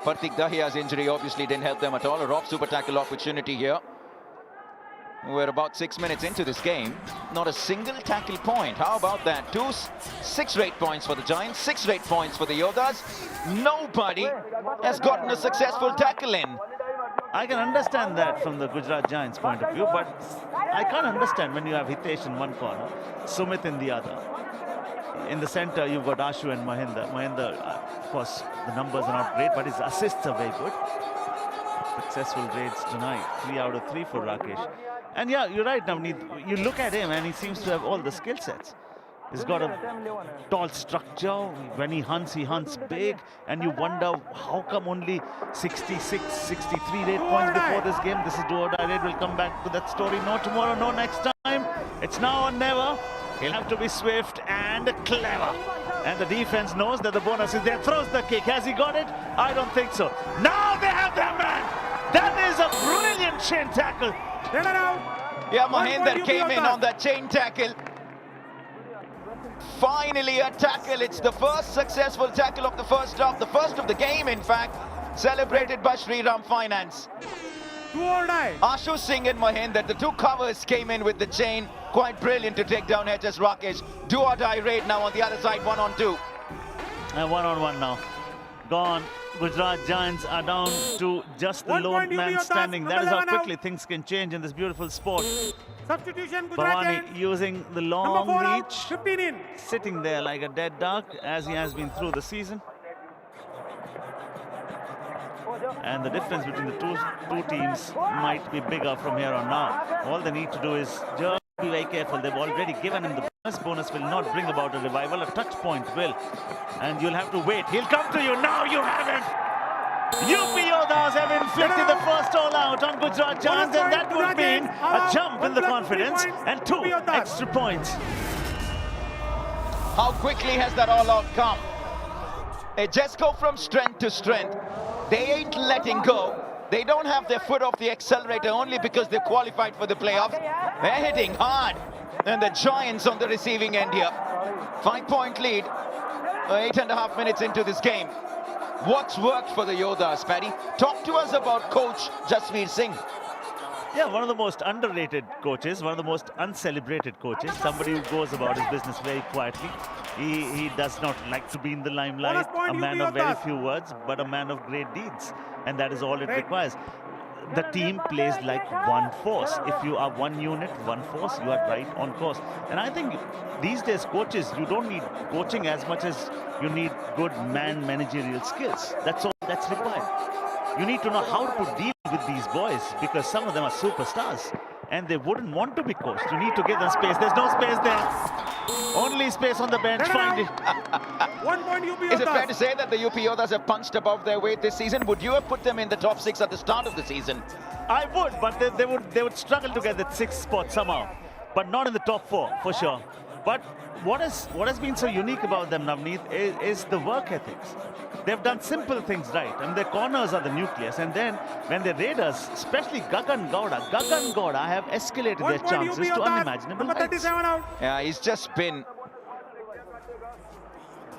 Partik Dahiya's injury obviously didn't help them at all. A rough super tackle opportunity here. We're about 6 minutes into this game. Not a single tackle point. How about that? 6 rate points for the Giants, 6 rate points for the Yoddhas. Nobody has gotten a successful tackle in. I can understand that from the Gujarat Giants point of view, but I can't understand when you have Hitesh in one corner, Sumit in the other. In the center, you've got Ashu and Mahinder. Mahinder, of course, the numbers are not great, but his assists are very good. Successful raids tonight, 3 out of 3 for Rakesh. And yeah, you're right, Navneet. You look at him and he seems to have all the skill sets. He's got a tall structure. When he hunts big. And you wonder how come only 66, 63 rate points before this game. This is do or die raid. We'll come back to that story. No tomorrow, no next time. It's now or never. He'll have to be swift and clever. And the defense knows that the bonus is there. Throws the kick. Has he got it? I don't think so. Now they have their man. That is a brilliant chain tackle. Yeah, Mahinder came in on that chain tackle. Finally a tackle. It's the first successful tackle of the first half. The first of the game, in fact. Celebrated by Shriram Finance. Ashu Singh and Mahinder, the 2 covers came in with the chain. Quite brilliant to take down HS Rakesh. Do or die raid now on the other side, 1-on-2. And 1-on-1 now. Gone. Gujarat Giants are down to just the lone man standing. That is how quickly things can change in this beautiful sport. Substitution, Gujarat Giants. Bhavani using the long out, reach. 15 in. Sitting there like a dead duck as he has been through the season. And the difference between the two teams might be bigger from here on now. All they need to do is just be very careful. They've already given him the bonus. Bonus will not bring about a revival. A touch point will. And you'll have to wait. He'll come to you. Now you have it. UP Yoddhas have inflicted the first all-out on Gujarat Giants, and that would mean a jump in the confidence and 2 extra points. How quickly has that all-out come? They just go from strength to strength. They ain't letting go. They don't have their foot off the accelerator only because they qualified for the playoffs. They're hitting hard. And the Giants on the receiving end here. 5-point lead. 8.5 minutes into this game. What's worked for the Yoddhas, Paddy? Talk to us about Coach Jasveer Singh. Yeah, one of the most underrated coaches, one of the most uncelebrated coaches, somebody who goes about his business very quietly. He does not like to be in the limelight, a man of very few words, but a man of great deeds. And that is all it requires. The team plays like one force. If you are one unit, one force, you are right on course. And I think these days, coaches, you don't need coaching as much as you need good managerial skills. That's all that's required. You need to know how to deal with these boys because some of them are superstars and they wouldn't want to be coached. You need to give them space. There's no space there. Only space on the bench. Find it. 1 point UP Yoddhas. Is it fair to say that the UP Yoddhas have punched above their weight this season? Would you have put them in the top 6 at the start of the season? I would, but they would struggle to get that 6th spot somehow. But not in the top 4, for sure. But what has been so unique about them, Navneet, is the work ethics. They've done simple things right. I mean, their corners are the nucleus. And then when the Raiders, especially Gagan Gowda have escalated their chances to unimaginable heights. Yeah, he's just been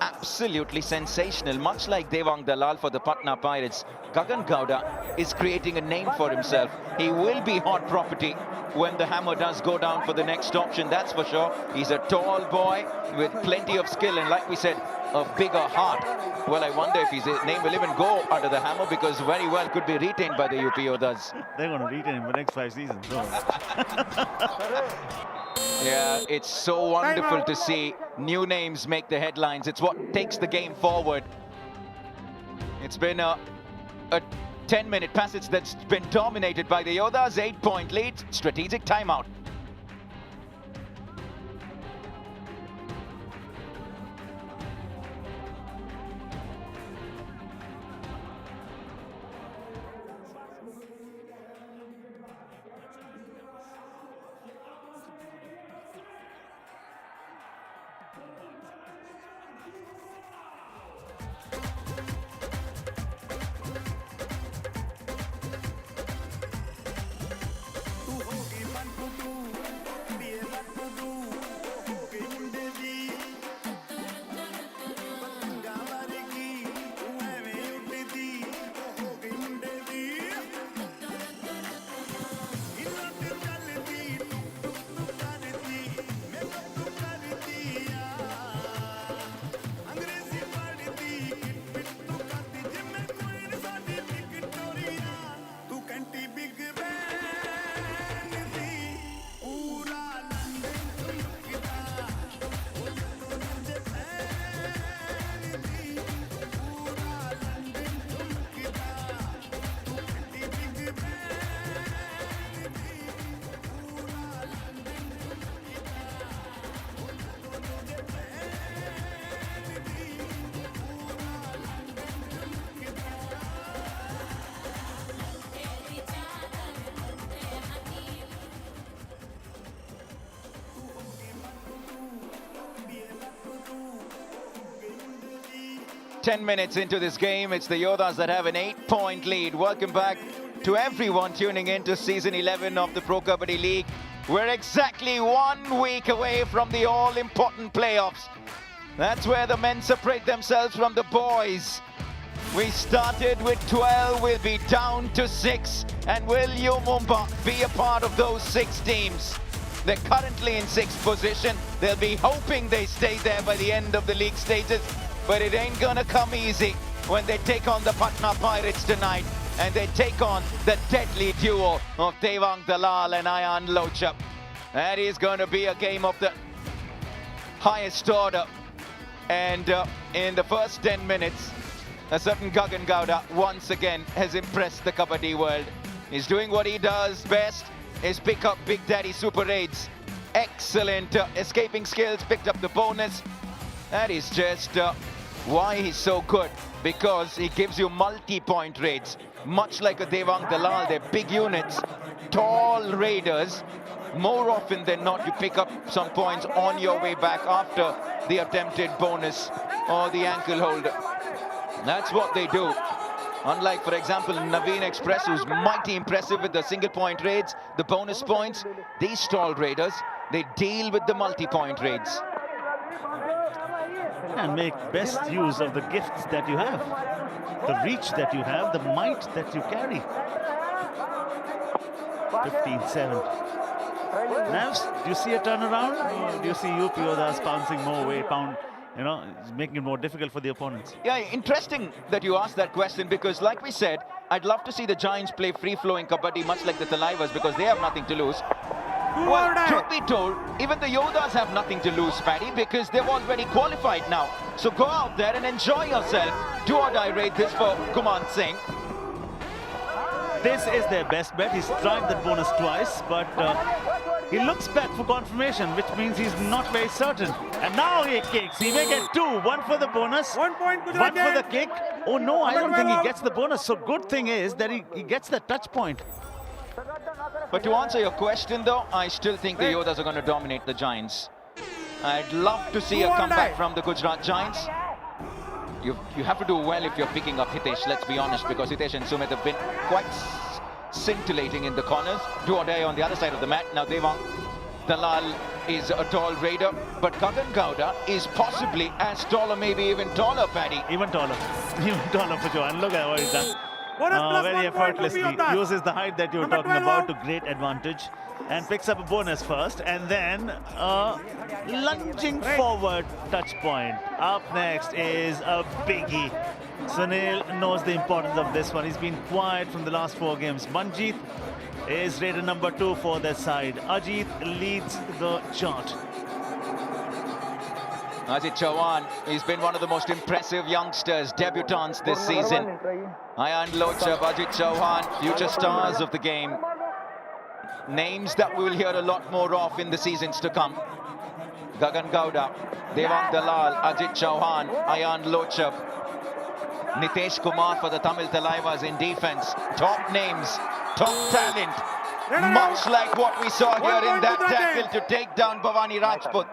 absolutely sensational. Much like Devang Dalal for the Patna Pirates, Gagan Gowda is creating a name for himself. He will be hot property when the hammer does go down for the next option, that's for sure. He's a tall boy with plenty of skill and, like we said, a bigger heart. Well, I wonder if his name will even go under the hammer because very well could be retained by the UP Yoddhas. They're going to retain him for the next 5 seasons. Yeah, it's so wonderful to see new names make the headlines. It's what takes the game forward. It's been a 10-minute passage that's been dominated by the Yoddhas. 8-point lead, strategic timeout. Ten minutes into this game, it's the Yoddhas that have an 8-point lead. Welcome back to everyone tuning in to season 11 of the Pro Kabaddi League. We're exactly 1 week away from the all-important playoffs. That's where the men separate themselves from the boys. We started with 12, we'll be down to 6. And will Mumba be a part of those 6 teams? They're currently in 6th position. They'll be hoping they stay there by the end of the league stages. But it ain't gonna come easy when they take on the Patna Pirates tonight and they take on the deadly duo of Devang Dalal and Ayan Lochap. That is going to be a game of the highest order. And in the first 10 minutes, a certain Gagan Gowda once again has impressed the Kabaddi world. He's doing what he does best, is pick up Big Daddy Super Raids. Excellent escaping skills, picked up the bonus. That is just why he's so good, because he gives you multi-point raids. Much like a Devang Dalal, they're big units, tall raiders. More often than not, you pick up some points on your way back after the attempted bonus or the ankle holder. That's what they do. Unlike, for example, Naveen Express, who's mighty impressive with the single-point raids, the bonus points, these stall raiders, they deal with the multi-point raids. And make best use of the gifts that you have, the reach that you have, the might that you carry. 15-7. Navs, do you see a turnaround? Or do you see UP Yoddhas pouncing more weight, making it more difficult for the opponents? Yeah, interesting that you asked that question, because like we said, I'd love to see the Giants play free-flowing Kabaddi, much like the Talaivas, because they have nothing to lose. Well, truth be told, even the Yoddhas have nothing to lose, Paddy, because they've already qualified now. So go out there and enjoy yourself. Do or die rate this for Kuman Singh. This is their best bet. He's tried that bonus twice, but he looks back for confirmation, which means he's not very certain. And now he kicks. He may get 2. 1 for the bonus, 1 for the kick. Oh no, I don't think he gets the bonus. So good thing is that he gets the touch point. But to answer your question though, I still think the Yoddhas are going to dominate the Giants. I'd love to see a comeback from the Gujarat Giants. You have to do well if you're picking up Hitesh, let's be honest, because Hitesh and Sumit have been quite scintillating in the corners. Do or die on the other side of the mat. Now Devang Dalal is a tall raider, but Gagan Gowda is possibly as tall or maybe even taller, Paddy. Even taller. Even taller for sure. And look at what he's done. Very effortlessly uses the height that you were talking about to great advantage and picks up a bonus first, and then lunging forward touch point. Up next is a biggie. Sunil knows the importance of this one. He's been quiet from the last 4 games. Manjeet is raider number 2 for their side. Ajit leads the chart. Ajit Chauhan, he's been one of the most impressive youngsters, debutants this season. Ayan Lochab, Ajit Chauhan, future stars of the game. Names that we will hear a lot more of in the seasons to come. Gagan Gowda, Devang Dalal, Ajit Chauhan, Ayan Lochab, Nitesh Kumar for the Tamil Talaivas in defense. Top names, top talent. Much like what we saw here in that tackle to take down Bhavani Rajput.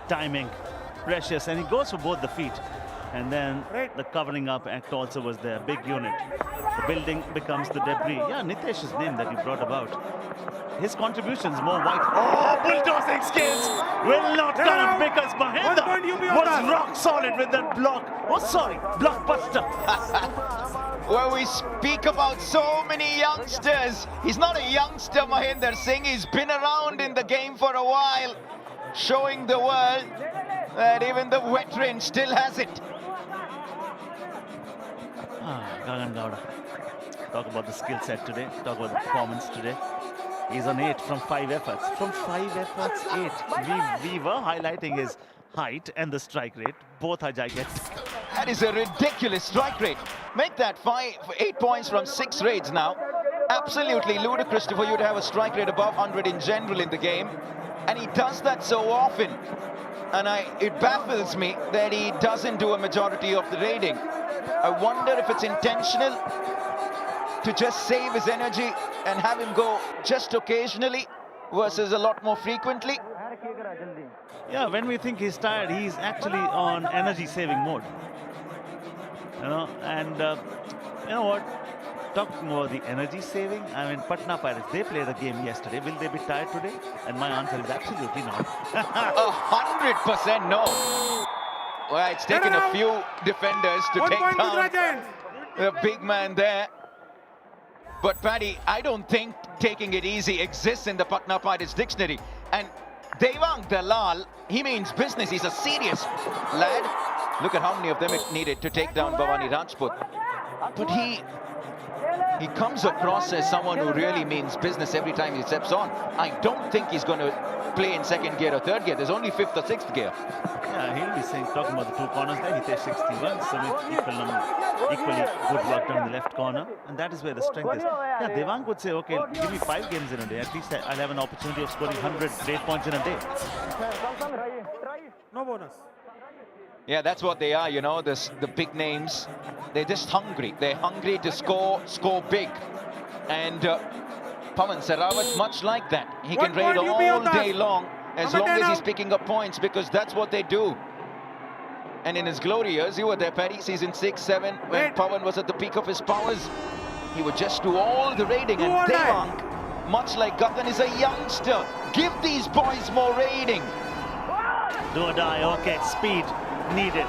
Timing, precious, and he goes for both the feet. And then the covering up act also was there, big unit. The building becomes the debris. Yeah, Nitesh's name that you brought about. His contributions more white. Oh, bulldozing skills will not count because Mahendra was rock solid with that block. Oh, sorry, blockbuster. Well, we speak about so many youngsters. He's not a youngster, Narender Singh. He's been around in the game for a while, showing the world that even the veteran still has it. Gagan Gowda. Talk about the skill set today. Talk about the performance today. He's on 8 from 5 efforts. From 5 efforts, 8. We were highlighting his height and the strike rate. Both are gigantic. That is a ridiculous strike rate. Make that 8 points from 6 raids now. Absolutely ludicrous for you to have a strike rate above 100 in general in the game. And he does that so often. And it baffles me that he doesn't do a majority of the raiding. I wonder if it's intentional to just save his energy and have him go just occasionally versus a lot more frequently. Yeah, when we think he's tired, he's actually on energy saving mode. And you know what? Talking about the energy saving, I mean, Patna Pirates, they played a game yesterday. Will they be tired today? And my answer is absolutely not. 100% no. Well, it's taken a few defenders to take down the big man there. But Paddy, I don't think taking it easy exists in the Patna Pirates dictionary. And Devang Dalal, he means business. He's a serious lad. Look at how many of them it needed to take down Bhavani Rajput. But he comes across as someone who really means business every time he steps on. I don't think he's going to play in 2nd gear or 3rd gear. There's only 5th or 6th gear. Yeah, he'll be talking about the 2 corners there. He takes 61, so equally good work down the left corner. And that is where the strength is. Yeah, Devang would say, okay, give me 5 games in a day. At least I'll have an opportunity of scoring 100 great points in a day. No bonus. Yeah, that's what they are, the big names. They're just hungry. They're hungry to score big. And Pawan Sehrawat, much like that. He can raid all day long as long as he's picking up points, because that's what they do. And in his glory years, you were there, Paddy, season 6, 7, when Pawan was at the peak of his powers. He would just do all the raiding, and Devang, much like Gagan, is a youngster. Give these boys more raiding. Do or die, okay, speed needed.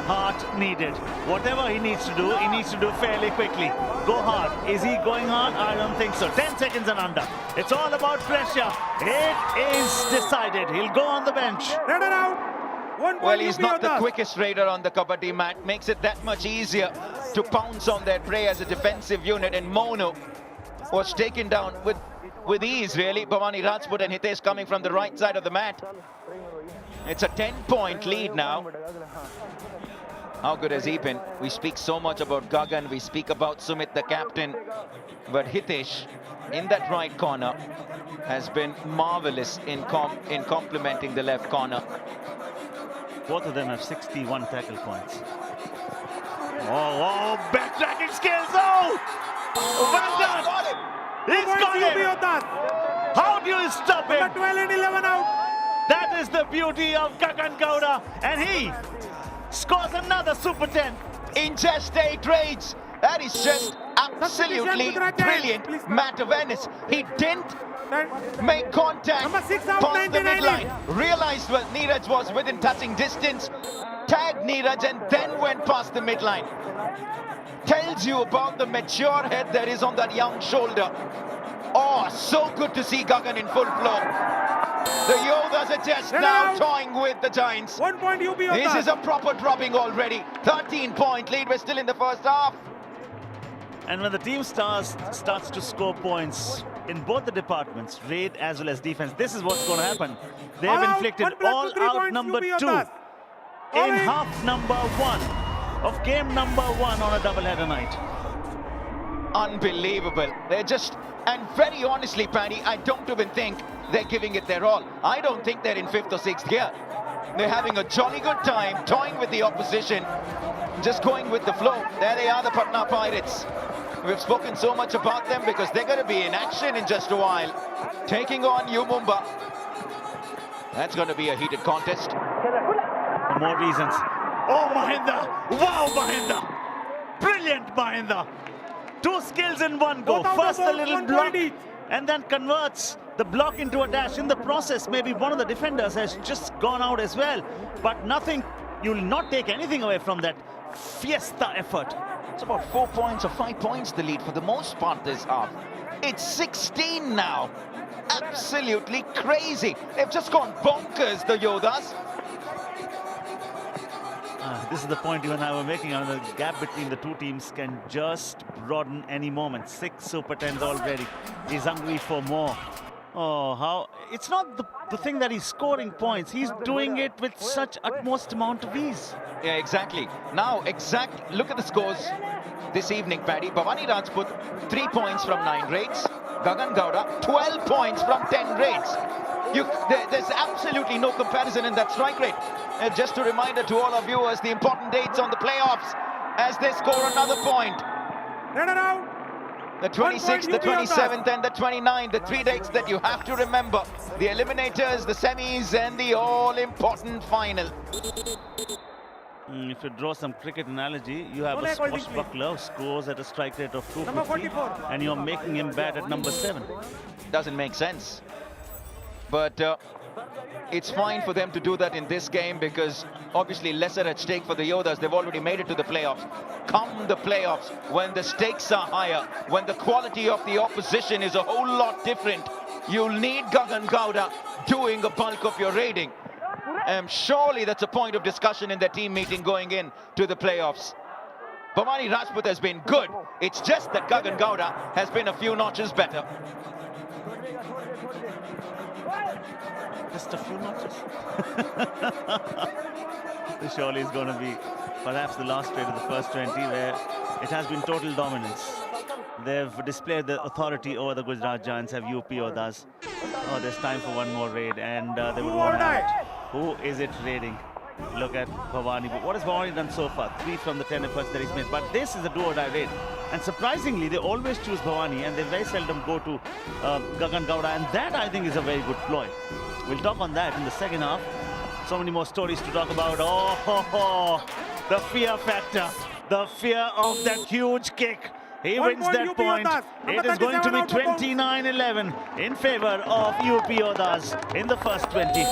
Heart needed. Whatever he needs to do fairly quickly. Go hard. Is he going hard? I don't think so. 10 seconds and under. It's all about pressure. It is decided. He'll go on the bench. Well, he's not the quickest raider on the Kabaddi mat. Makes it that much easier to pounce on their prey as a defensive unit. And Monu was taken down with ease, really. Bhavani Rajput and Hitesh coming from the right side of the mat. It's a 10-point lead now. How good has he been? We speak so much about Gagan, we speak about Sumit, the captain, but Hitesh in that right corner has been marvelous in complementing the left corner. Both of them have 61 tackle points. Oh, backtracking skills! Oh! Well done! He's got it! How do you stop him? 12 and 11 out. That is the beauty of Gagan Gowda, and he scores another Super 10 in just 8 raids. That is just absolutely brilliant. Matt of Venice. He didn't make contact past the midline. Realized what Neeraj was within touching distance. Tagged Neeraj and then went past the midline. Tells you about the mature head that is on that young shoulder. Oh, so good to see Gagan in full flow. The Yoddhas are just now toying with the Giants. 1 point UP. This is a proper dropping already. 13-point lead. We're still in the first half. And when the team starts to score points in both the departments, raid as well as defense, this is what's going to happen. They've inflicted all-out number 2 in half number 1 of game number 1 on a doubleheader night. Unbelievable. They're just, and very honestly, Paddy, I don't even think they're giving it their all. I don't think they're in 5th or 6th gear. They're having a jolly good time, toying with the opposition, just going with the flow. There they are, the Patna Pirates. We've spoken so much about them because they're going to be in action in just a while. Taking on Mumbai. That's going to be a heated contest. For more reasons. Oh, Mahinda! Wow, Mahinda! Brilliant, Mahinda! 2 skills in one go. First a little block and then converts the block into a dash. In the process, maybe one of the defenders has just gone out as well. But nothing, you will not take anything away from that fiesta effort. It's about 4 points or 5 points the lead for the most part this half. It's 16 now. Absolutely crazy. They've just gone bonkers, the Yoddhas. This is the point you and I were making. The gap between the two teams can just broaden any moment. 6 Super 10s already. He's hungry for more. Oh, how... It's not the thing that he's scoring points. He's doing it with such utmost amount of ease. Yeah, exactly. Now, look at the scores this evening, Paddy. Bhavani Rajput, 3 points from 9 raids. Gagan Gowda, 12 points from 10 raids. There's absolutely no comparison in that strike rate. Just a reminder to all our viewers, the important dates on the playoffs as they score another point. The 26th, the 27th and the 29th, the 3 dates that you have to remember. The eliminators, the semis and the all-important final. If you draw some cricket analogy, you have a swashbuckler who scores at a strike rate of 250 and you're making him bat at number 7. Doesn't make sense. But it's fine for them to do that in this game because obviously lesser at stake for the Yoddhas. They've already made it to the playoffs. Come the playoffs, when the stakes are higher, when the quality of the opposition is a whole lot different, you'll need Gagan Gowda doing a bulk of your raiding. Surely that's a point of discussion in their team meeting going in to the playoffs. Bhavani Rajput has been good. It's just that Gagan Gowda has been a few notches better. Just a few notches. This surely is going to be perhaps the last raid of the first 20 where it has been total dominance. They've displayed the authority over the Gujarat Giants, have UP Yoddhas. Oh, there's time for one more raid and they would want it. Who is it raiding? Look at Bhavani. But what has Bhavani done so far? 3 from the 10 efforts that he's made. But this is a do-or-die raid. And surprisingly, they always choose Bhavani and they very seldom go to Gagan Gowda. And that, I think, is a very good ploy. We'll talk on that in the second half. So many more stories to talk about. Oh, the fear factor. The fear of that huge kick. He wins that point. It is going to be 29-11 in favor of UP Yoddhas in the first 20.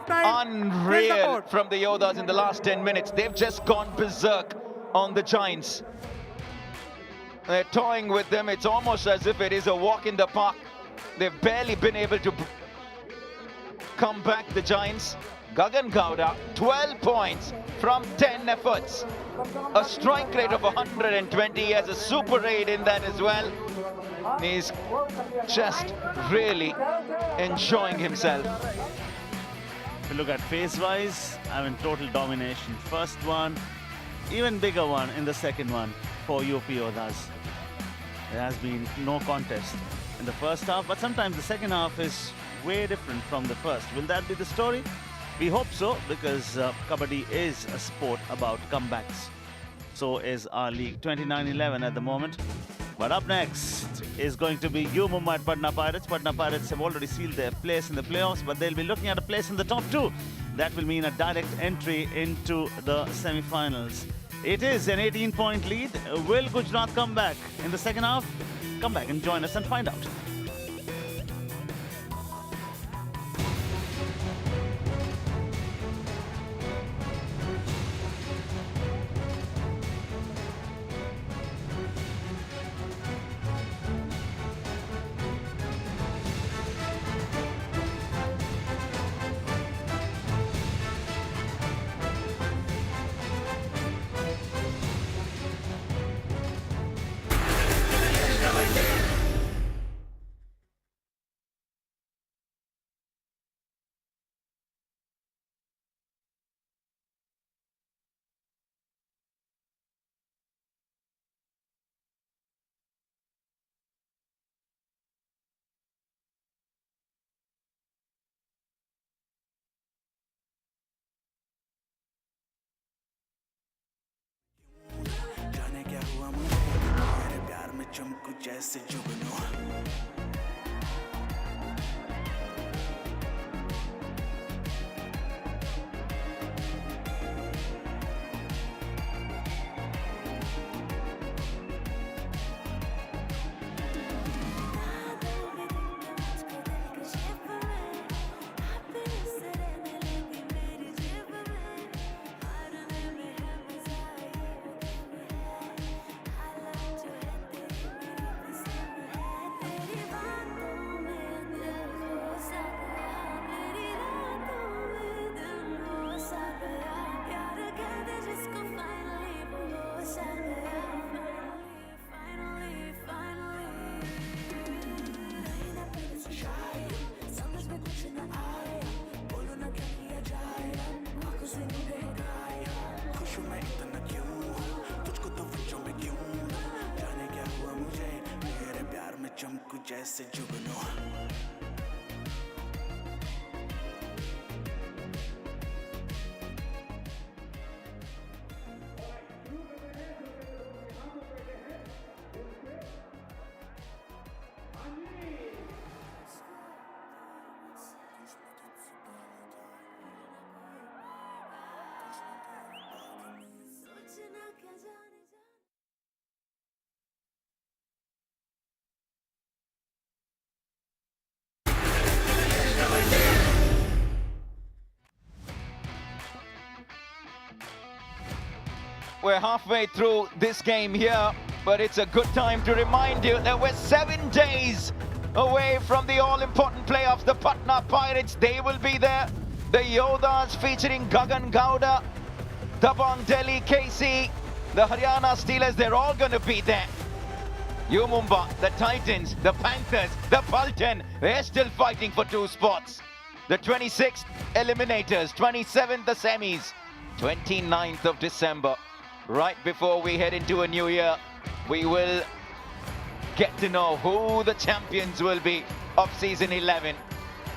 Unreal from the Yoddhas in the last 10 minutes. They've just gone berserk on the Giants. They're toying with them. It's almost as if it is a walk in the park. They've barely been able to come back, the Giants. Gagan Gowda, 12 points from 10 efforts. A strike rate of 120. He has a super raid in that as well. He's just really enjoying himself. If you look at phase-wise, I mean, total domination. First one, even bigger one in the second one for UP Yoddhas. There has been no contest in the first half, but sometimes the second half is way different from the first. Will that be the story? We hope so, because Kabaddi is a sport about comebacks. So is our league. 29-11 at the moment. But up next is going to be Mumbai at Patna Pirates. Patna Pirates have already sealed their place in the playoffs, but they'll be looking at a place in the top two. That will mean a direct entry into the semi-finals. It is an 18-point lead. Will Gujarat come back in the second half? Come back and join us and find out. चमकू जैसे जुगनू चमकू जैसे जुगनू We're halfway through this game here, but it's a good time to remind you that we're 7 days away from the all-important playoffs. The Patna Pirates, they will be there. The Yoddhas featuring Gagan Gowda, Dabang Delhi KC, the Haryana Steelers, they're all going to be there. Mumbai, the Titans, the Panthers, the Pulton, they're still fighting for 2 spots. The 26th eliminators, 27th the semis, 29th of December. Right before we head into a new year, we will get to know who the champions will be of season 11.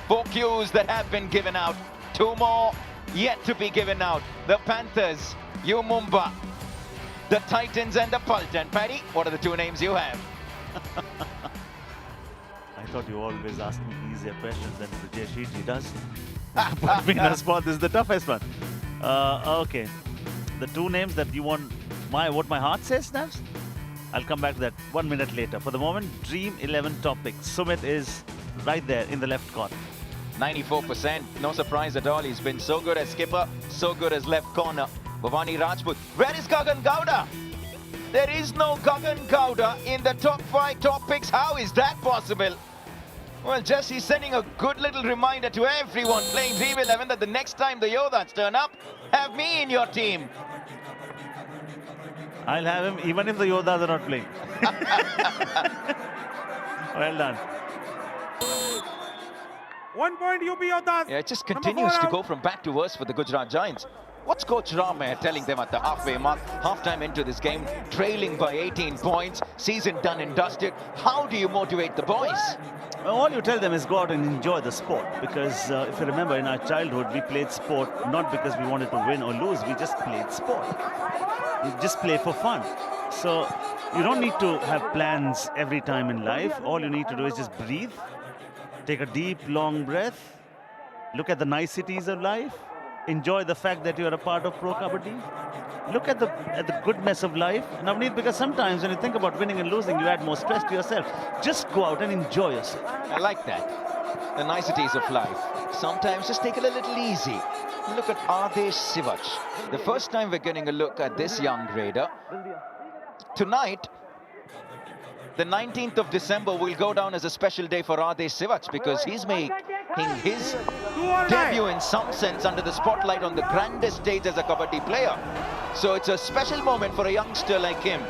4 cues that have been given out, 2 more yet to be given out. The Panthers, Mumbai, the Titans and the Pulton. Paddy, what are the 2 names you have? I thought you always ask me easier questions than Brijesh He does. Put me in a spot. This is the toughest one. Okay. The two names that you want, what my heart says, Navs? I'll come back to that 1 minute later. For the moment, Dream 11 topics. Sumit is right there in the left corner. 94%. No surprise at all. He's been so good as skipper, so good as left corner. Bhavani Rajput. Where is Gagan Gowda? There is no Gagan Gowda in the top 5 top picks. How is that possible? Well, Jesse's sending a good little reminder to everyone playing Dream 11 that the next time the Yoddhas turn up, have me in your team. I'll have him even if the Yoddhas are not playing. Well done. 1 point UP Yoddhas. Yeah, it just continues to go from bad to worse for the Gujarat Giants. What's Coach Ram telling them at the halfway mark, half-time into this game, trailing by 18 points, season done and dusted? How do you motivate the boys? Well, all you tell them is go out and enjoy the sport. Because if you remember, in our childhood, we played sport not because we wanted to win or lose. We just played sport. We just play for fun. So you don't need to have plans every time in life. All you need to do is just breathe, take a deep, long breath, look at the niceties of life, enjoy the fact that you are a part of Pro Kabaddi. Look at the goodness of life. And Navneet, because sometimes when you think about winning and losing, you add more stress to yourself. Just go out and enjoy yourself. I like that. The niceties of life. Sometimes just take it a little easy. Look at Adesh Sivach. The first time we're getting a look at this young raider. Tonight, the 19th of December will go down as a special day for Adesh Sivach because he's making his debut in some sense under the spotlight on the grandest stage as a Kabaddi player. So it's a special moment for a youngster like him.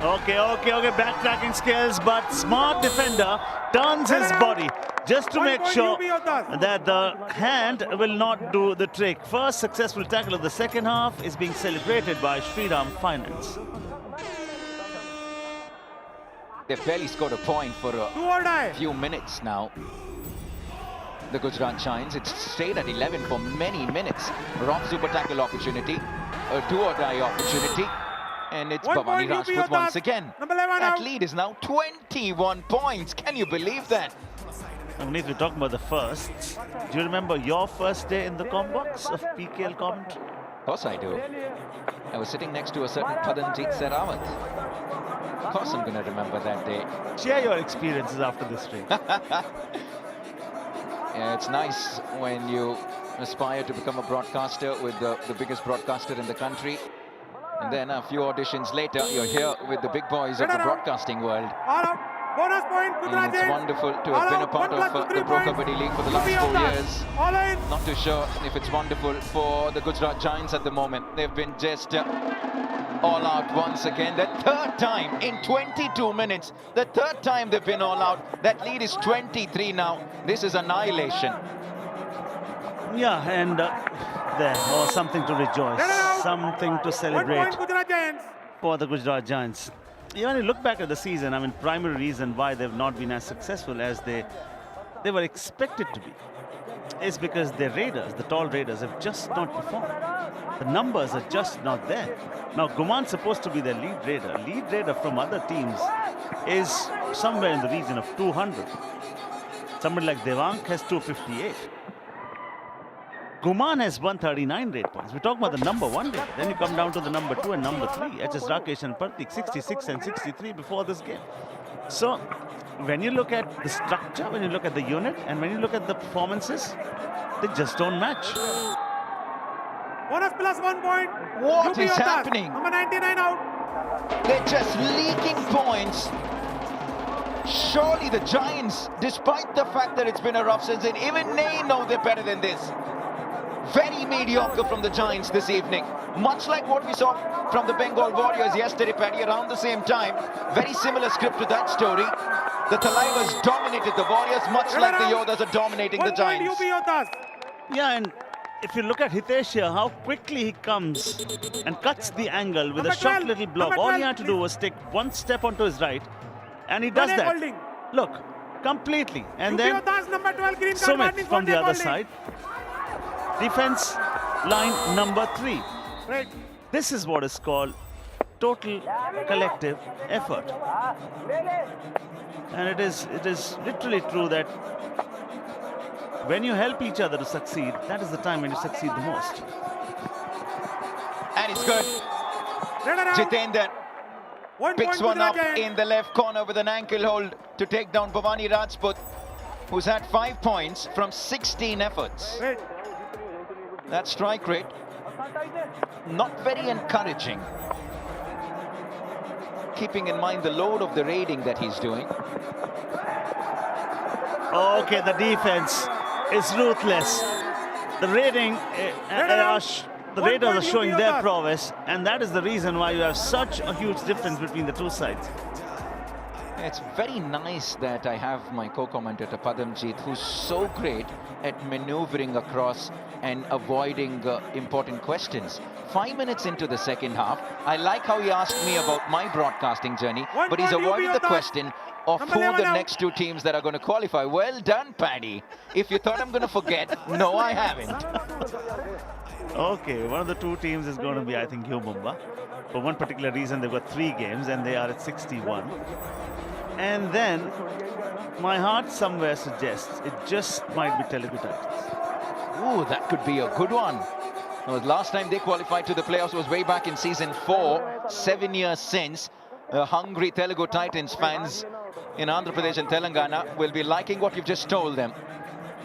Okay, backtracking skills, but smart defender turns his body just to make sure that the hand will not do the trick. First successful tackle of the second half is being celebrated by Sriram Finance. They've barely scored a point for a few minutes now. The Gujarat Giants, it's stayed at 11 for many minutes. Rock super tackle opportunity, a do-or-die opportunity, and it's Bhavani Rajput once again. That lead is now 21 points. Can you believe that? Navneet, we're talking about the firsts. Do you remember your first day in the box of PKL commentary? Of course I do. I was sitting next to a certain Padanjit Serawat. Of course I'm going to remember that day. Share your experiences after this stream. Yeah, it's nice when you aspire to become a broadcaster with the biggest broadcaster in the country. And then a few auditions later, you're here with the big boys of the broadcasting world. Bonus point, And it's wonderful to have been a part of the Pro Kabaddi League for the last 4 years. Not too sure if it's wonderful for the Gujarat Giants at the moment. They've been just all out once again. The third time in 22 minutes. The third time they've been all out. That lead is 23 now. This is annihilation. Yeah, and there was something to rejoice, something to celebrate for the Gujarat Giants. When you look back at the season, I mean, primary reason why they've not been as successful as they were expected to be is because their raiders, the tall raiders, have just not performed. The numbers are just not there. Now, Guman's supposed to be their lead raider. Lead raider from other teams is somewhere in the region of 200. Somebody like Devank has 258. Guman has 139 raid points. We're talking about the number 1 raider. Then you come down to the number 2 and number 3. HS Rakesh and Pratik, 66 and 63 before this game. So, when you look at the structure, when you look at the unit, and when you look at the performances, they just don't match. Bonus plus 1 point. What is happening? Number 99 out. They're just leaking points. Surely the Giants, despite the fact that it's been a rough season, even they know they're better than this. Very mediocre from the Giants this evening. Much like what we saw from the Bengal Warriors yesterday, Paddy, around the same time. Very similar script to that story. The Talaivas dominated the Warriors, much like the Yoddhas are dominating the Giants. Yeah, and if you look at Hitesh here, how quickly he comes and cuts the angle with a short little block. All he had to do was take one step onto his right, and he does that. Look, completely. And then Sumit from the other side. Defense line number 3. This is what is called total collective effort. And it is literally true that when you help each other to succeed, that is the time when you succeed the most. And it's good. Jitender picks one up in the left corner with an ankle hold to take down Bhavani Rajput, who's had 5 points from 16 efforts. That strike rate, not very encouraging, keeping in mind the load of the raiding that he's doing. Okay, the defense is ruthless. The raiding, the Raiders are showing their prowess, and that is the reason why you have such a huge difference between the two sides. It's very nice that I have my co-commentator Padamjeet, who's so great at maneuvering across and avoiding important questions. 5 minutes into the second half, I like how he asked me about my broadcasting journey, but he's avoided the question of who the next two teams that are going to qualify. Well done, Paddy. If you thought I'm going to forget, no, I haven't. Okay, one of the two teams is going to be, I think, Mumbai. For one particular reason, they've got 3 games and they are at 61. And then, my heart somewhere suggests it just might be Telugu Titans. Ooh, that could be a good one. Last time they qualified to the playoffs was way back in season 4, 7 years since. Hungry Telugu Titans fans in Andhra Pradesh and Telangana will be liking what you've just told them,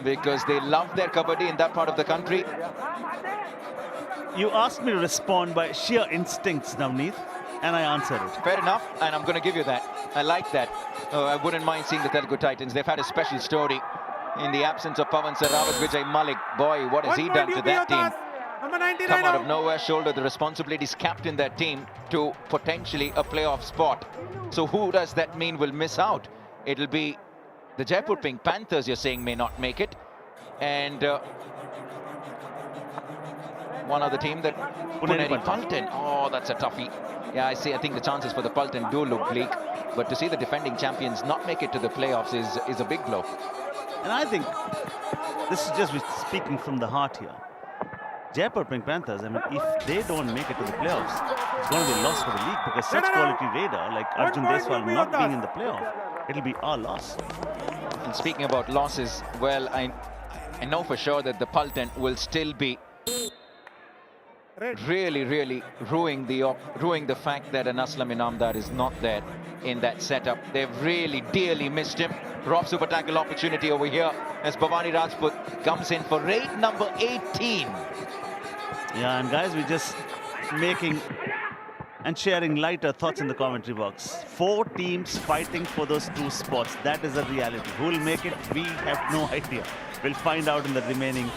because they love their kabaddi in that part of the country. You asked me to respond by sheer instincts, Navneet, and I answered it. Fair enough, and I'm going to give you that. I like that. I wouldn't mind seeing the Telugu Titans. They've had a special story in the absence of Pawan Sarawat. Vijay Malik, boy, what has he done to that team? Come out of nowhere, shoulder the responsibilities, captain that team to potentially a playoff spot. So who does that mean will miss out? It'll be the Jaipur Pink Panthers, you're saying, may not make it. And one other team that Puneri Paltan. Oh, that's a toughie. Yeah, I think the chances for the Paltan do look bleak. But to see the defending champions not make it to the playoffs is a big blow. And I think this is just speaking from the heart here. Jaipur Pink Panthers, I mean, if they don't make it to the playoffs, it's going to be a loss for the league, because such quality raider like Arjun Deswal not being in the playoff, it'll be our loss. And speaking about losses, well, I know for sure that the Paltan will still be really ruining the fact that an Aslam Inamdar is not there in that setup. They've really dearly missed him. Rough super tackle opportunity over here as Bhavani Rajput comes in for raid number 18. Yeah, and guys, we're just making and sharing lighter thoughts in the commentary box. 4 teams fighting for those 2 spots. That is the reality. Who will make it? We have no idea. We'll find out in the remaining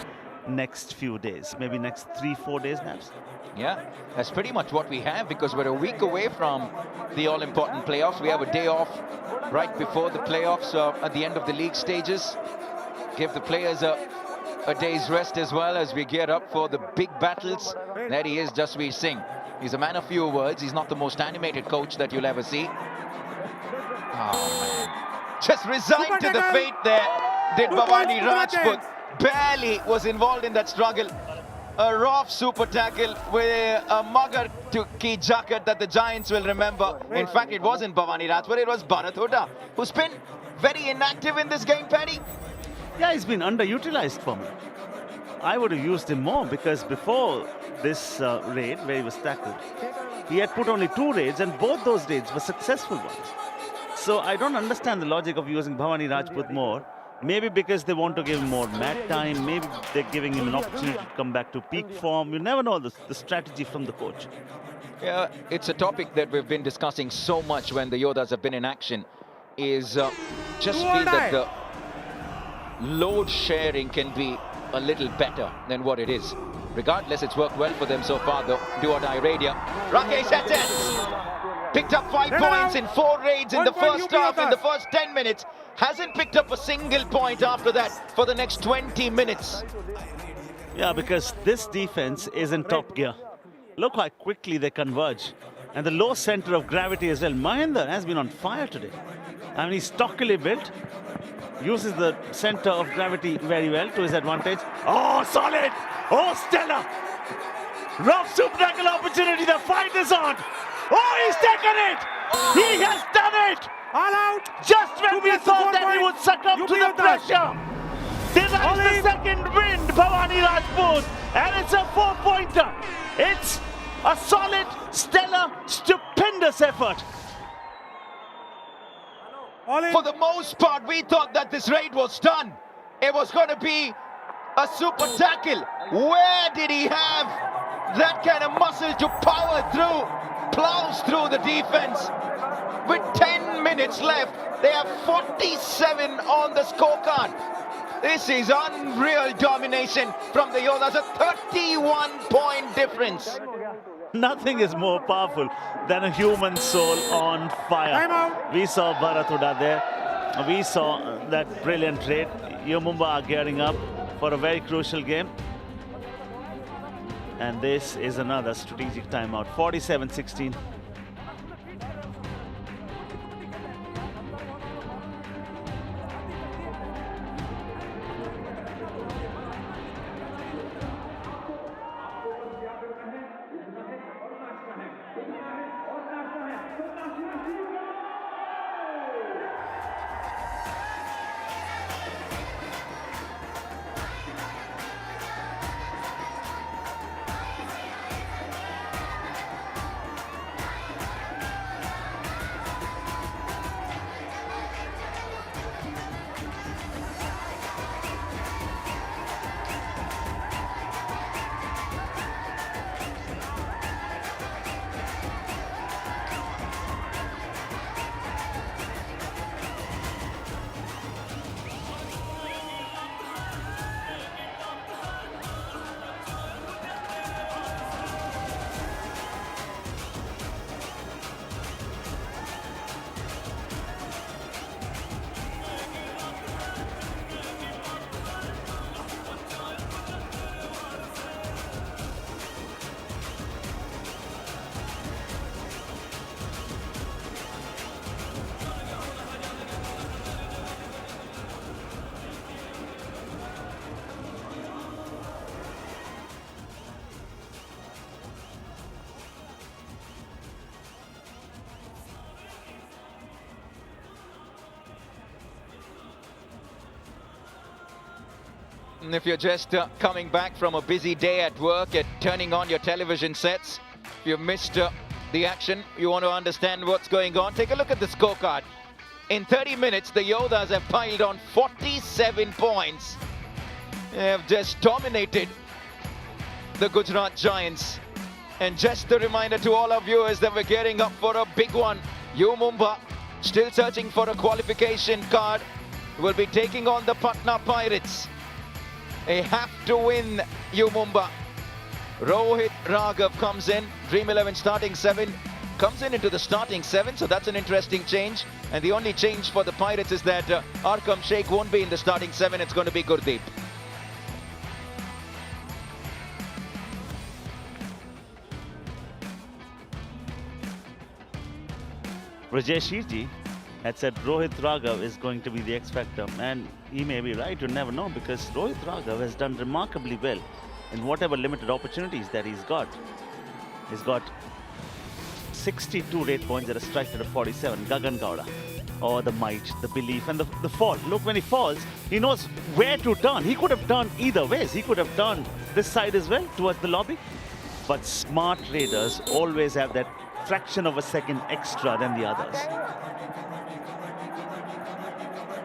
next few days, maybe next 3-4 days, perhaps. Yeah, that's pretty much what we have, because we're a week away from the all-important playoffs. We have a day off right before the playoffs at the end of the league stages. Give the players a day's rest as well as we gear up for the big battles. There he is, Jasveer Singh. He's a man of few words. He's not the most animated coach that you'll ever see. Oh, man. Just resigned to the fate there, did Bhavani Rajput. Barely was involved in that struggle. A rough super tackle with a mugger to Ki Jacket that the Giants will remember. In fact, it wasn't Bhavani Rajput, it was Bharat Hooda, who's been very inactive in this game, Paddy. Yeah, he's been underutilized for me. I would have used him more, because before this raid where he was tackled, he had put only 2 raids, and both those raids were successful ones. So I don't understand the logic of using Bhavani Rajput more. Maybe because they want to give him more mat time, maybe they're giving him an opportunity to come back to peak form. You never know the strategy from the coach. Yeah, it's a topic that we've been discussing so much when the Yoddhas have been in action, is just feel that the load sharing can be a little better than what it is. Regardless, it's worked well for them so far, though. Do or die radio. Rakesh Atens picked up 5 points in 4 raids in the first half, in the first 10 minutes. Hasn't picked up a single point after that for the next 20 minutes. Yeah, because this defense is in top gear. Look how quickly they converge. And the low center of gravity as well. Mahinder has been on fire today. I mean, he's stockily built. Uses the center of gravity very well to his advantage. Oh, solid! Oh, stellar! Rough super tackle opportunity. The fight is on. Oh, he's taken it! He has done it! All out! Just when we thought that he would succumb to the pressure. They rise the second wind, Bhavani Rajput, and it's a 4-pointer. It's a solid, stellar, stupendous effort. For the most part, we thought that this raid was done. It was going to be a super tackle. Where did he have that kind of muscle to power through, plows through the defense? With 10 minutes left, they have 47 on the scorecard. This is unreal domination from the Yoddhas, a 31-point difference. Nothing is more powerful than a human soul on fire. We saw Bharat Huda there. We saw that brilliant trade. Mumbai are gearing up for a very crucial game. And this is another strategic timeout. 47-16. If you're just coming back from a busy day at work and turning on your television sets, if you've missed the action, you want to understand what's going on, take a look at the scorecard. In 30 minutes, the Yoddhas have piled on 47 points. They have just dominated the Gujarat Giants. And just a reminder to all our viewers that we're gearing up for a big one. Mumbai, still searching for a qualification card, will be taking on the Patna Pirates. They have to win, Mumbai. Rohit Raghav comes in, Dream 11 starting 7, comes into the starting 7, so that's an interesting change. And the only change for the Pirates is that Arkam Sheikh won't be in the starting 7, it's going to be Gurdeep. Rajesh Shirji had said Rohit Raghav is going to be the X Factor, and he may be right, you never know, because Rohit Raghav has done remarkably well in whatever limited opportunities that he's got. He's got 62 rate points at a strike rate of 47. Gagan Gowda. Oh, the might, the belief, and the fall. Look, when he falls, he knows where to turn. He could have turned either ways. He could have turned this side as well, towards the lobby. But smart raiders always have that fraction of a second extra than the others.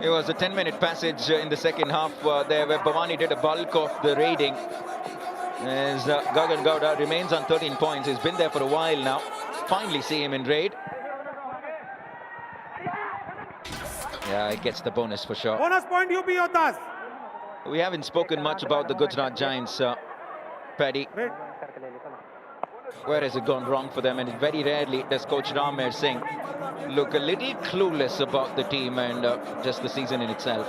It was a 10-minute passage in the second half there where Bhavani did a bulk of the raiding. As Gagan Gowda remains on 13 points. He's been there for a while now. Finally see him in raid. Yeah, he gets the bonus for sure. Bonus point UP Yoddhas. We haven't spoken much about the Gujarat Giants, Paddy. Where has it gone wrong for them? And very rarely does Coach Ramer Singh look a little clueless about the team and just the season in itself.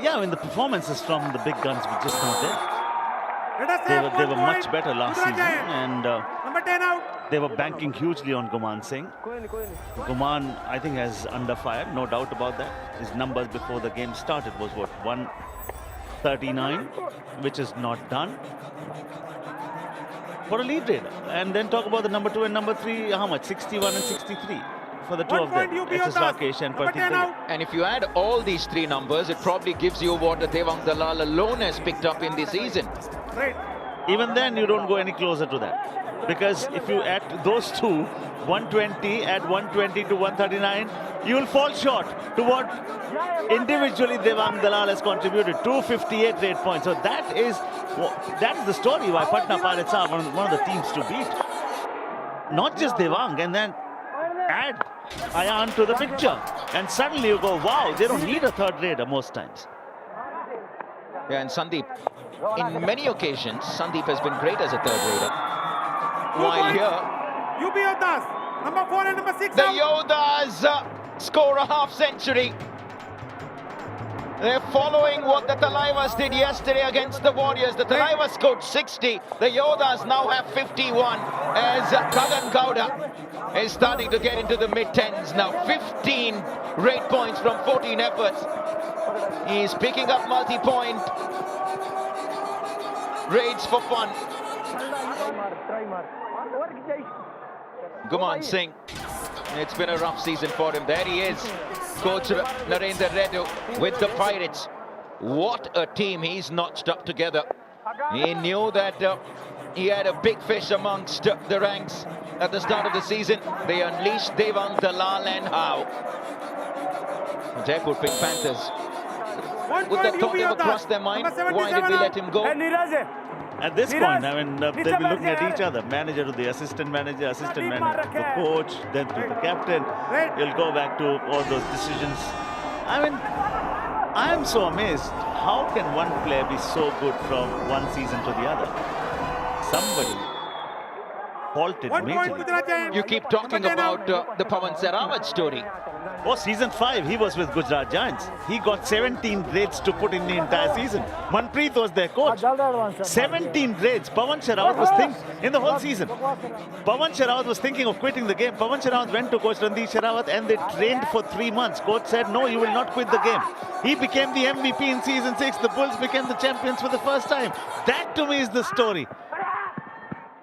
Yeah, I mean, the performances from the big guns were just not there. They were much better last season, and Number 10 out. they were banking hugely on Guman Singh. Guman, I think, has underfired, no doubt about that. His numbers before the game started was what, 139, which is not done for a lead raider. And then talk about the number 2 and number 3, how much? 61 and 63 for the two of them, SS Rakesh and Pratik Dahiya. And if you add all these three numbers, it probably gives you what the Devang Dalal alone has picked up in this season. Even then, you don't go any closer to that. Because if you add those two, 120, add 120 to 139, you will fall short to what individually Devang Dalal has contributed, 258 rate points. So that is the story why Patna Pirates are one of the teams to beat. Not just Devang, and then add Ayan to the picture. And suddenly you go, wow, they don't need a third raider most times. Yeah, and Sandeep, in many occasions, Sandeep has been great as a third raider. While here, Yoddhas, number 4 and number 6. The Yoddhas score a half century. They're following what the Talaivas did yesterday against the Warriors. The Talaivas scored 60. The Yoddhas now have 51 as Gagan Gowda is starting to get into the mid-tens now. 15 rate points from 14 efforts. He's picking up multi-point raids for fun. Guman Singh, it's been a rough season for him. There he is, Coach Narender Redu with the Pirates. What a team he's notched up together. He knew that he had a big fish amongst the ranks at the start of the season. They unleashed Devang Dalal and how. Jaipur Pink Panthers, would that thought ever cross their mind? Why did we let him go? At this point, I mean, they'll be looking at each other. Manager to the assistant manager to the coach, then to the captain. He'll go back to all those decisions. I mean, I am so amazed. How can one player be so good from one season to the other? Somebody faulted majorly. You keep talking about the Pawan Sehrawat story. Oh, season 5, he was with Gujarat Giants. He got 17 raids to put in the entire season. Manpreet was their coach. 17 raids. Pawan Sehrawat was thinking in the whole season. Pawan Sehrawat was thinking of quitting the game. Pawan Sehrawat went to Coach Randeep Sehrawat and they trained for 3 months. Coach said, no, you will not quit the game. He became the MVP in season 6. The Bulls became the champions for the first time. That to me is the story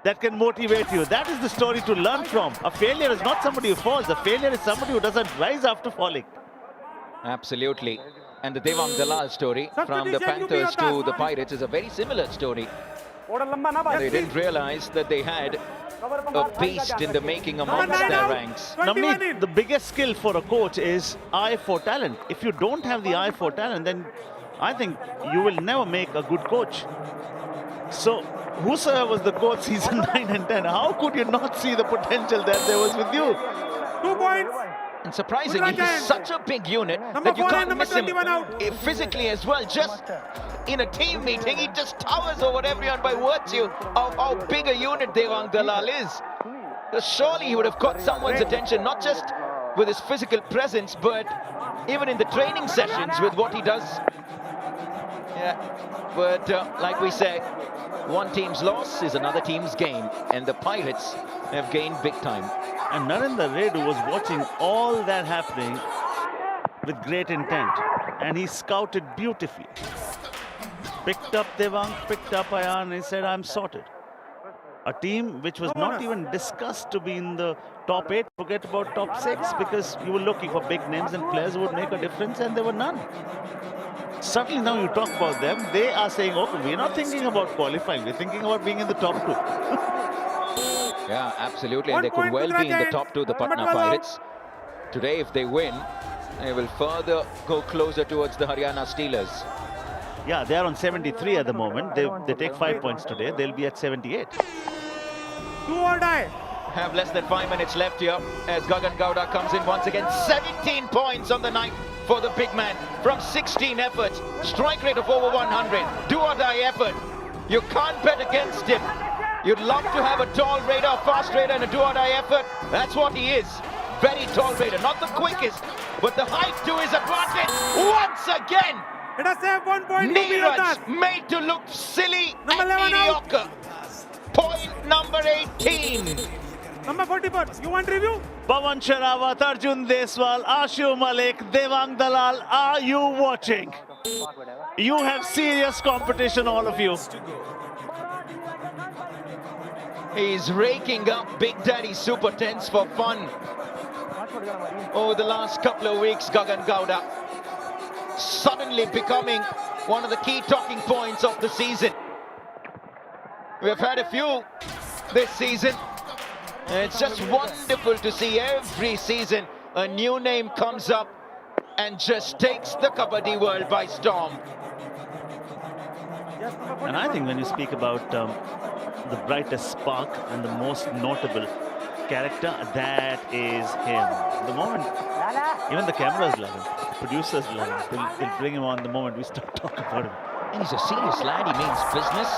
that can motivate you. That is the story to learn from. A failure is not somebody who falls. A failure is somebody who doesn't rise after falling. Absolutely. And the Devang Dalal story from the Panthers to the Pirates is a very similar story. They didn't realize that they had a beast in the making amongst their ranks. Navneet, the biggest skill for a coach is eye for talent. If you don't have the eye for talent, then I think you will never make a good coach. So, whosoever was the coach season 9 and 10, how could you not see the potential that there was with you? 2 points. And surprisingly, he's such a big unit that you can't miss him physically as well. Just in a team meeting, he just towers over everyone by virtue of how big a unit Devang Dalal is. So surely he would have caught someone's attention, not just with his physical presence, but even in the training sessions with what he does. Yeah, but like we say, one team's loss is another team's gain, and the Pirates have gained big time. And Narender Redu was watching all that happening with great intent, and he scouted beautifully. Picked up Devang, picked up Ayan, and he said, I'm sorted. A team which was not even discussed to be in the top 8, forget about top 6, because you were looking for big names and players who would make a difference, and there were none. Suddenly now you talk about them, they are saying, okay, we're not thinking about qualifying, we're thinking about being in the top 2. Yeah, absolutely, and they could well be in the top 2, the Patna Pirates. Today, if they win, they will further go closer towards the Haryana Steelers. Yeah, they are on 73 at the moment. They take 5 points today. They'll be at 78. 2 or die. Have less than 5 minutes left here as Gagan Gowda comes in once again. 17 points on the night for the big man from 16 efforts. Strike rate of over 100. Do or die effort. You can't bet against him. You'd love to have a tall raider, fast raider, and a do or die effort. That's what he is. Very tall raider. Not the quickest, but the height to his advantage. Once again. Let us have 1 point. Neeraj made to look silly and mediocre. Point number 18. Number 44. You want review? Pawan Sehrawat, Arjun Deswal, Ashu Malik, Devang Dalal, are you watching? You have serious competition, all of you. He's raking up Big Daddy Super 10s for fun. over the last couple of weeks, Gagan Gowda, suddenly becoming one of the key talking points of the season. We've had a few this season. It's just wonderful to see every season a new name comes up and just takes the Kabaddi world by storm. And I think when you speak about the brightest spark and the most notable character, that is him. The moment, even the cameras love him, the producers love him. They'll bring him on the moment we start talking about him. And he's a serious lad, he means business.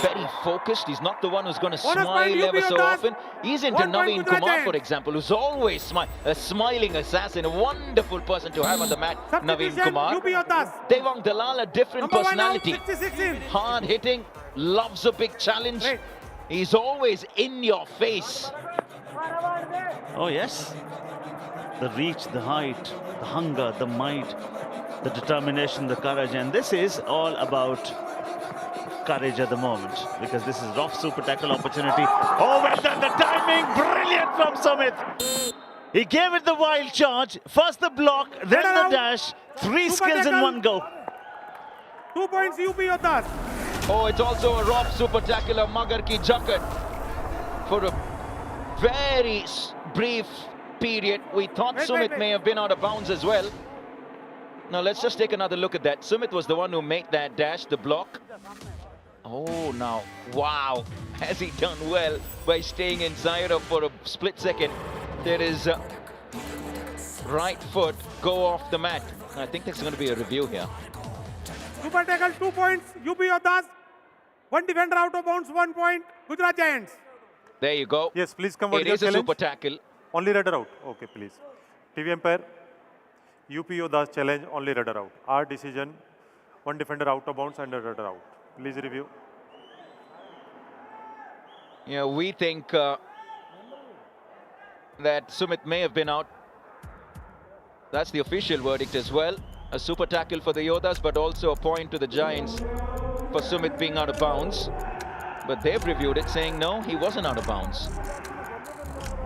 Very focused, he's not the one who's going to smile ever so often. He's into Naveen Kumar, for example, who's always a smiling assassin, a wonderful person to have on the mat, Naveen Kumar. Devang Dalal, a different personality. Hard hitting, loves a big challenge. He's always in your face. Oh yes, the reach, the height, the hunger, the might, the determination, the courage, and this is all about courage at the moment, because this is rough super tackle opportunity. Oh, well done, the timing, brilliant from Sumit. He gave it the wild charge, first the block, then the dash, three skills in one go. 2 points UP Yoddhas. Oh, it's also a rough super tackle of Magar ki Jakat for a very brief period. We thought Sumit may have been out of bounds as well. Now let's just take another look at that. Sumit was the one who made that dash, the block. Oh, now, wow, has he done well by staying inside of for a split second. There is right foot go off the mat. I think there's going to be a review here. Super tackle 2 points UP Yoddhas. One defender out of bounds, 1 point Gujarat Giants. There you go. Yes, please convert it your is challenge. A super tackle. Only rudder out. Okay, please. TV umpire, UP Yoddhas challenge, only rudder out. Our decision, one defender out of bounds and a rudder out. Please review. Yeah, we think that Sumit may have been out. That's the official verdict as well. A super tackle for the Yoddhas, but also a point to the Giants for Sumit being out of bounds. But they've reviewed it, saying no, he wasn't out of bounds.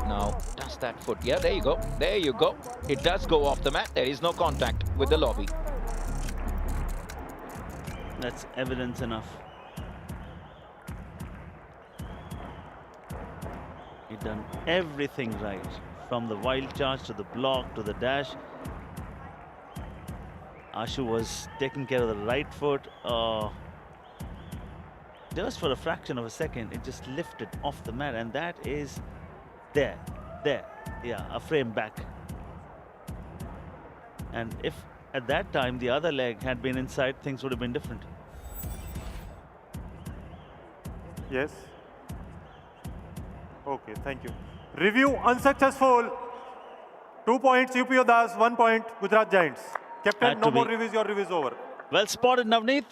Now, does that foot? Yeah, there you go. There you go. It does go off the mat. There is no contact with the lobby. That's evidence enough. He done everything right, from the wild charge to the block to the dash. Ashu was taking care of the right foot. Just for a fraction of a second, it just lifted off the mat, and that is there, yeah, a frame back. And if at that time the other leg had been inside, things would have been different. Yes. Okay, thank you. Review unsuccessful. 2 points UP Yoddhas, 1 point Gujarat Giants. Captain, no more reviews, your review is over. Well spotted, Navneet.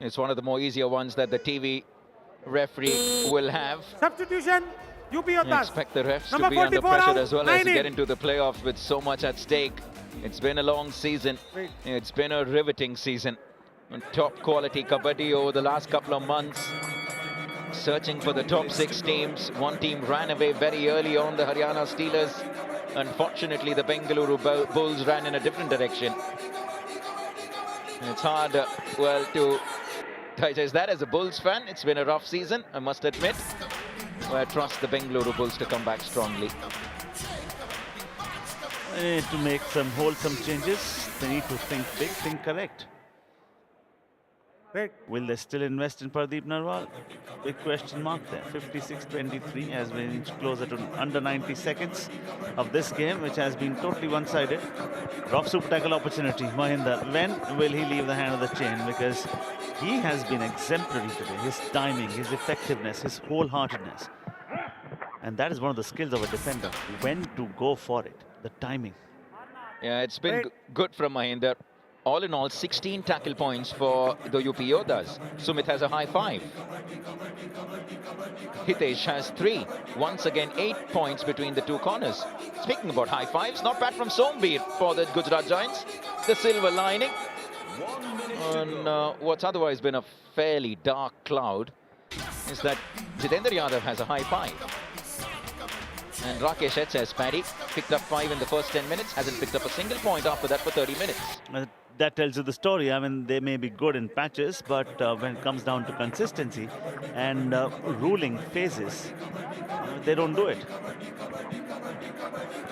It's one of the more easier ones that the TV referee will have. Substitution, UP Yoddhas. I expect the refs to be under pressure as well as to get into the playoff with so much at stake. It's been a long season. It's been a riveting season. Top quality Kabaddi over the last couple of months. Searching for the top 6 teams. One team ran away very early on, the Haryana Steelers. Unfortunately, the Bengaluru Bulls ran in a different direction. It's hard, well, to digest that as a Bulls fan. It's been a rough season, I must admit. But I trust the Bengaluru Bulls to come back strongly. They need to make some wholesome changes. They need to think big, think correct. Right. Will they still invest in Pradeep Narwal? Big question mark there. 56-23 as we inch closer to under 90 seconds of this game, which has been totally one-sided. Rough super tackle opportunity. Mahinder, when will he leave the hand of the chain? Because he has been exemplary today. His timing, his effectiveness, his wholeheartedness. And that is one of the skills of a defender. When to go for it. The timing. Yeah, it's been good from Mahinder. All in all, 16 tackle points for the UP Yoddhas. Sumit has a high 5. Hitesh has 3. Once again, 8 points between the two corners. Speaking about high 5s, not bad from Sombir for the Gujarat Giants. The silver lining on what's otherwise been a fairly dark cloud is that Jitendra Yadav has a high 5. And Rakesh Ed says, Paddy picked up 5 in the first 10 minutes, hasn't picked up a single point after that for 30 minutes. That tells you the story. I mean, they may be good in patches, but when it comes down to consistency and ruling phases, they don't do it.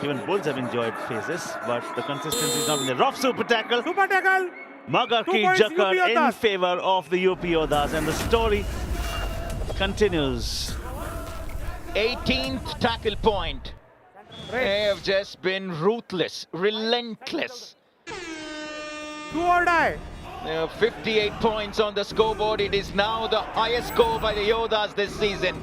Even Bulls have enjoyed phases, but the consistency is not in there. Rough super tackle. Super tackle. Magaki Jakkar in favor of the UP Yoddhas, and the story continues. 18th tackle point. They have just been ruthless, relentless. Do or die. 58 points on the scoreboard. It is now the highest score by the Yoddhas this season.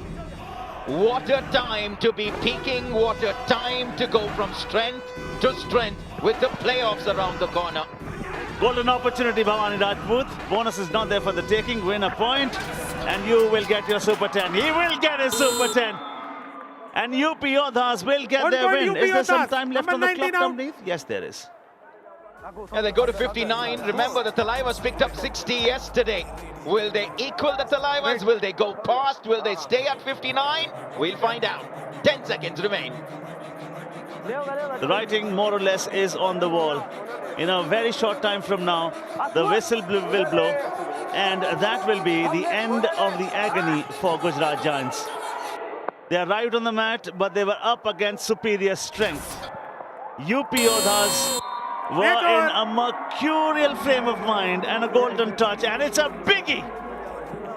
What a time to be peaking. What a time to go from strength to strength with the playoffs around the corner. Golden opportunity, Bhavani Rajput. Bonus is not there for the taking. Win a point and you will get your Super 10. He will get his Super 10. And UP Yoddhas will get their win. Is there some time left on the clock, Kamleet? Yes, there is. And they go to 59. Remember, the Thalaiwas picked up 60 yesterday. Will they equal the Thalaiwas? Will they go past? Will they stay at 59? We'll find out. 10 seconds remain. The writing more or less is on the wall. In a very short time from now, the whistle will blow, and that will be the end of the agony for Gujarat Giants. They arrived on the mat, but they were up against superior strength. UP Yoddhas were in a mercurial frame of mind and a golden touch, and it's a biggie.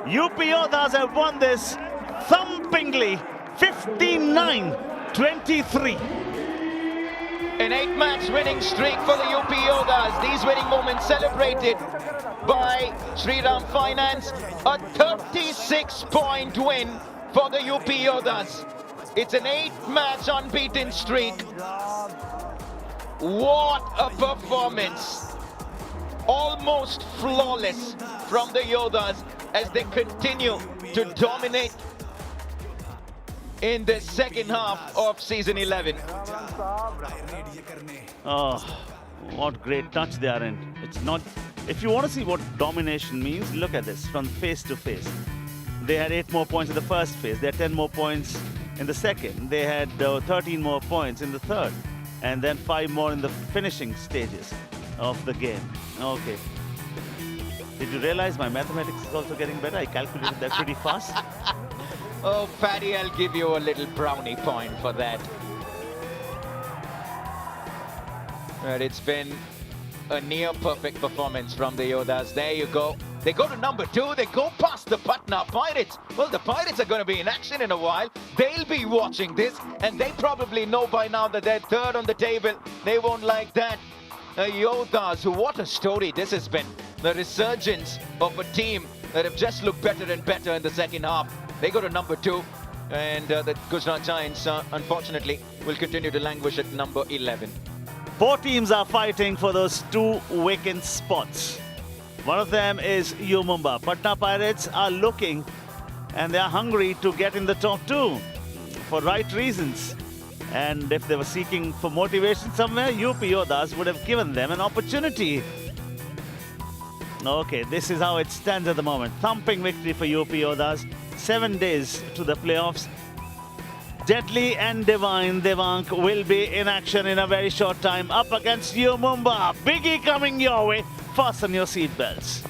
UP Yoddhas have won this thumpingly, 59-23. An 8-match winning streak for the UP Yoddhas. These winning moments celebrated by Shriram Finance. A 36-point win for the UP Yoddhas. It's an 8-match unbeaten streak. What a performance. Almost flawless from the Yoddhas as they continue to dominate in the second half of season 11. Oh, what great touch they are in. It's not, if you want to see what domination means, look at this from face to face. They had 8 more points in the first phase. They had 10 more points in the second. They had 13 more points in the third. And then 5 more in the finishing stages of the game. Okay. Did you realize my mathematics is also getting better? I calculated that pretty fast. Oh, Paddy, I'll give you a little brownie point for that. But it's been a near-perfect performance from the Yoddhas. There you go. They go to number 2. They go past the Patna Pirates. Well, the Pirates are going to be in action in a while. They'll be watching this, and they probably know by now that they're third on the table. They won't like that. The Yoddhas, what a story this has been. The resurgence of a team that have just looked better and better in the second half. They go to number 2, and the Gujarat Giants, unfortunately, will continue to languish at number 11. 4 teams are fighting for those 2 vacant spots. One of them is Mumbai. Patna Pirates are looking, and they are hungry to get in the top 2 for right reasons. And if they were seeking for motivation somewhere, UP Yoddhas would have given them an opportunity. Okay, this is how it stands at the moment. Thumping victory for UP Yoddhas. 7 days to the playoffs. Deadly and Divine Devank will be in action in a very short time up against Mumbai. Biggie coming your way. Fasten your seatbelts.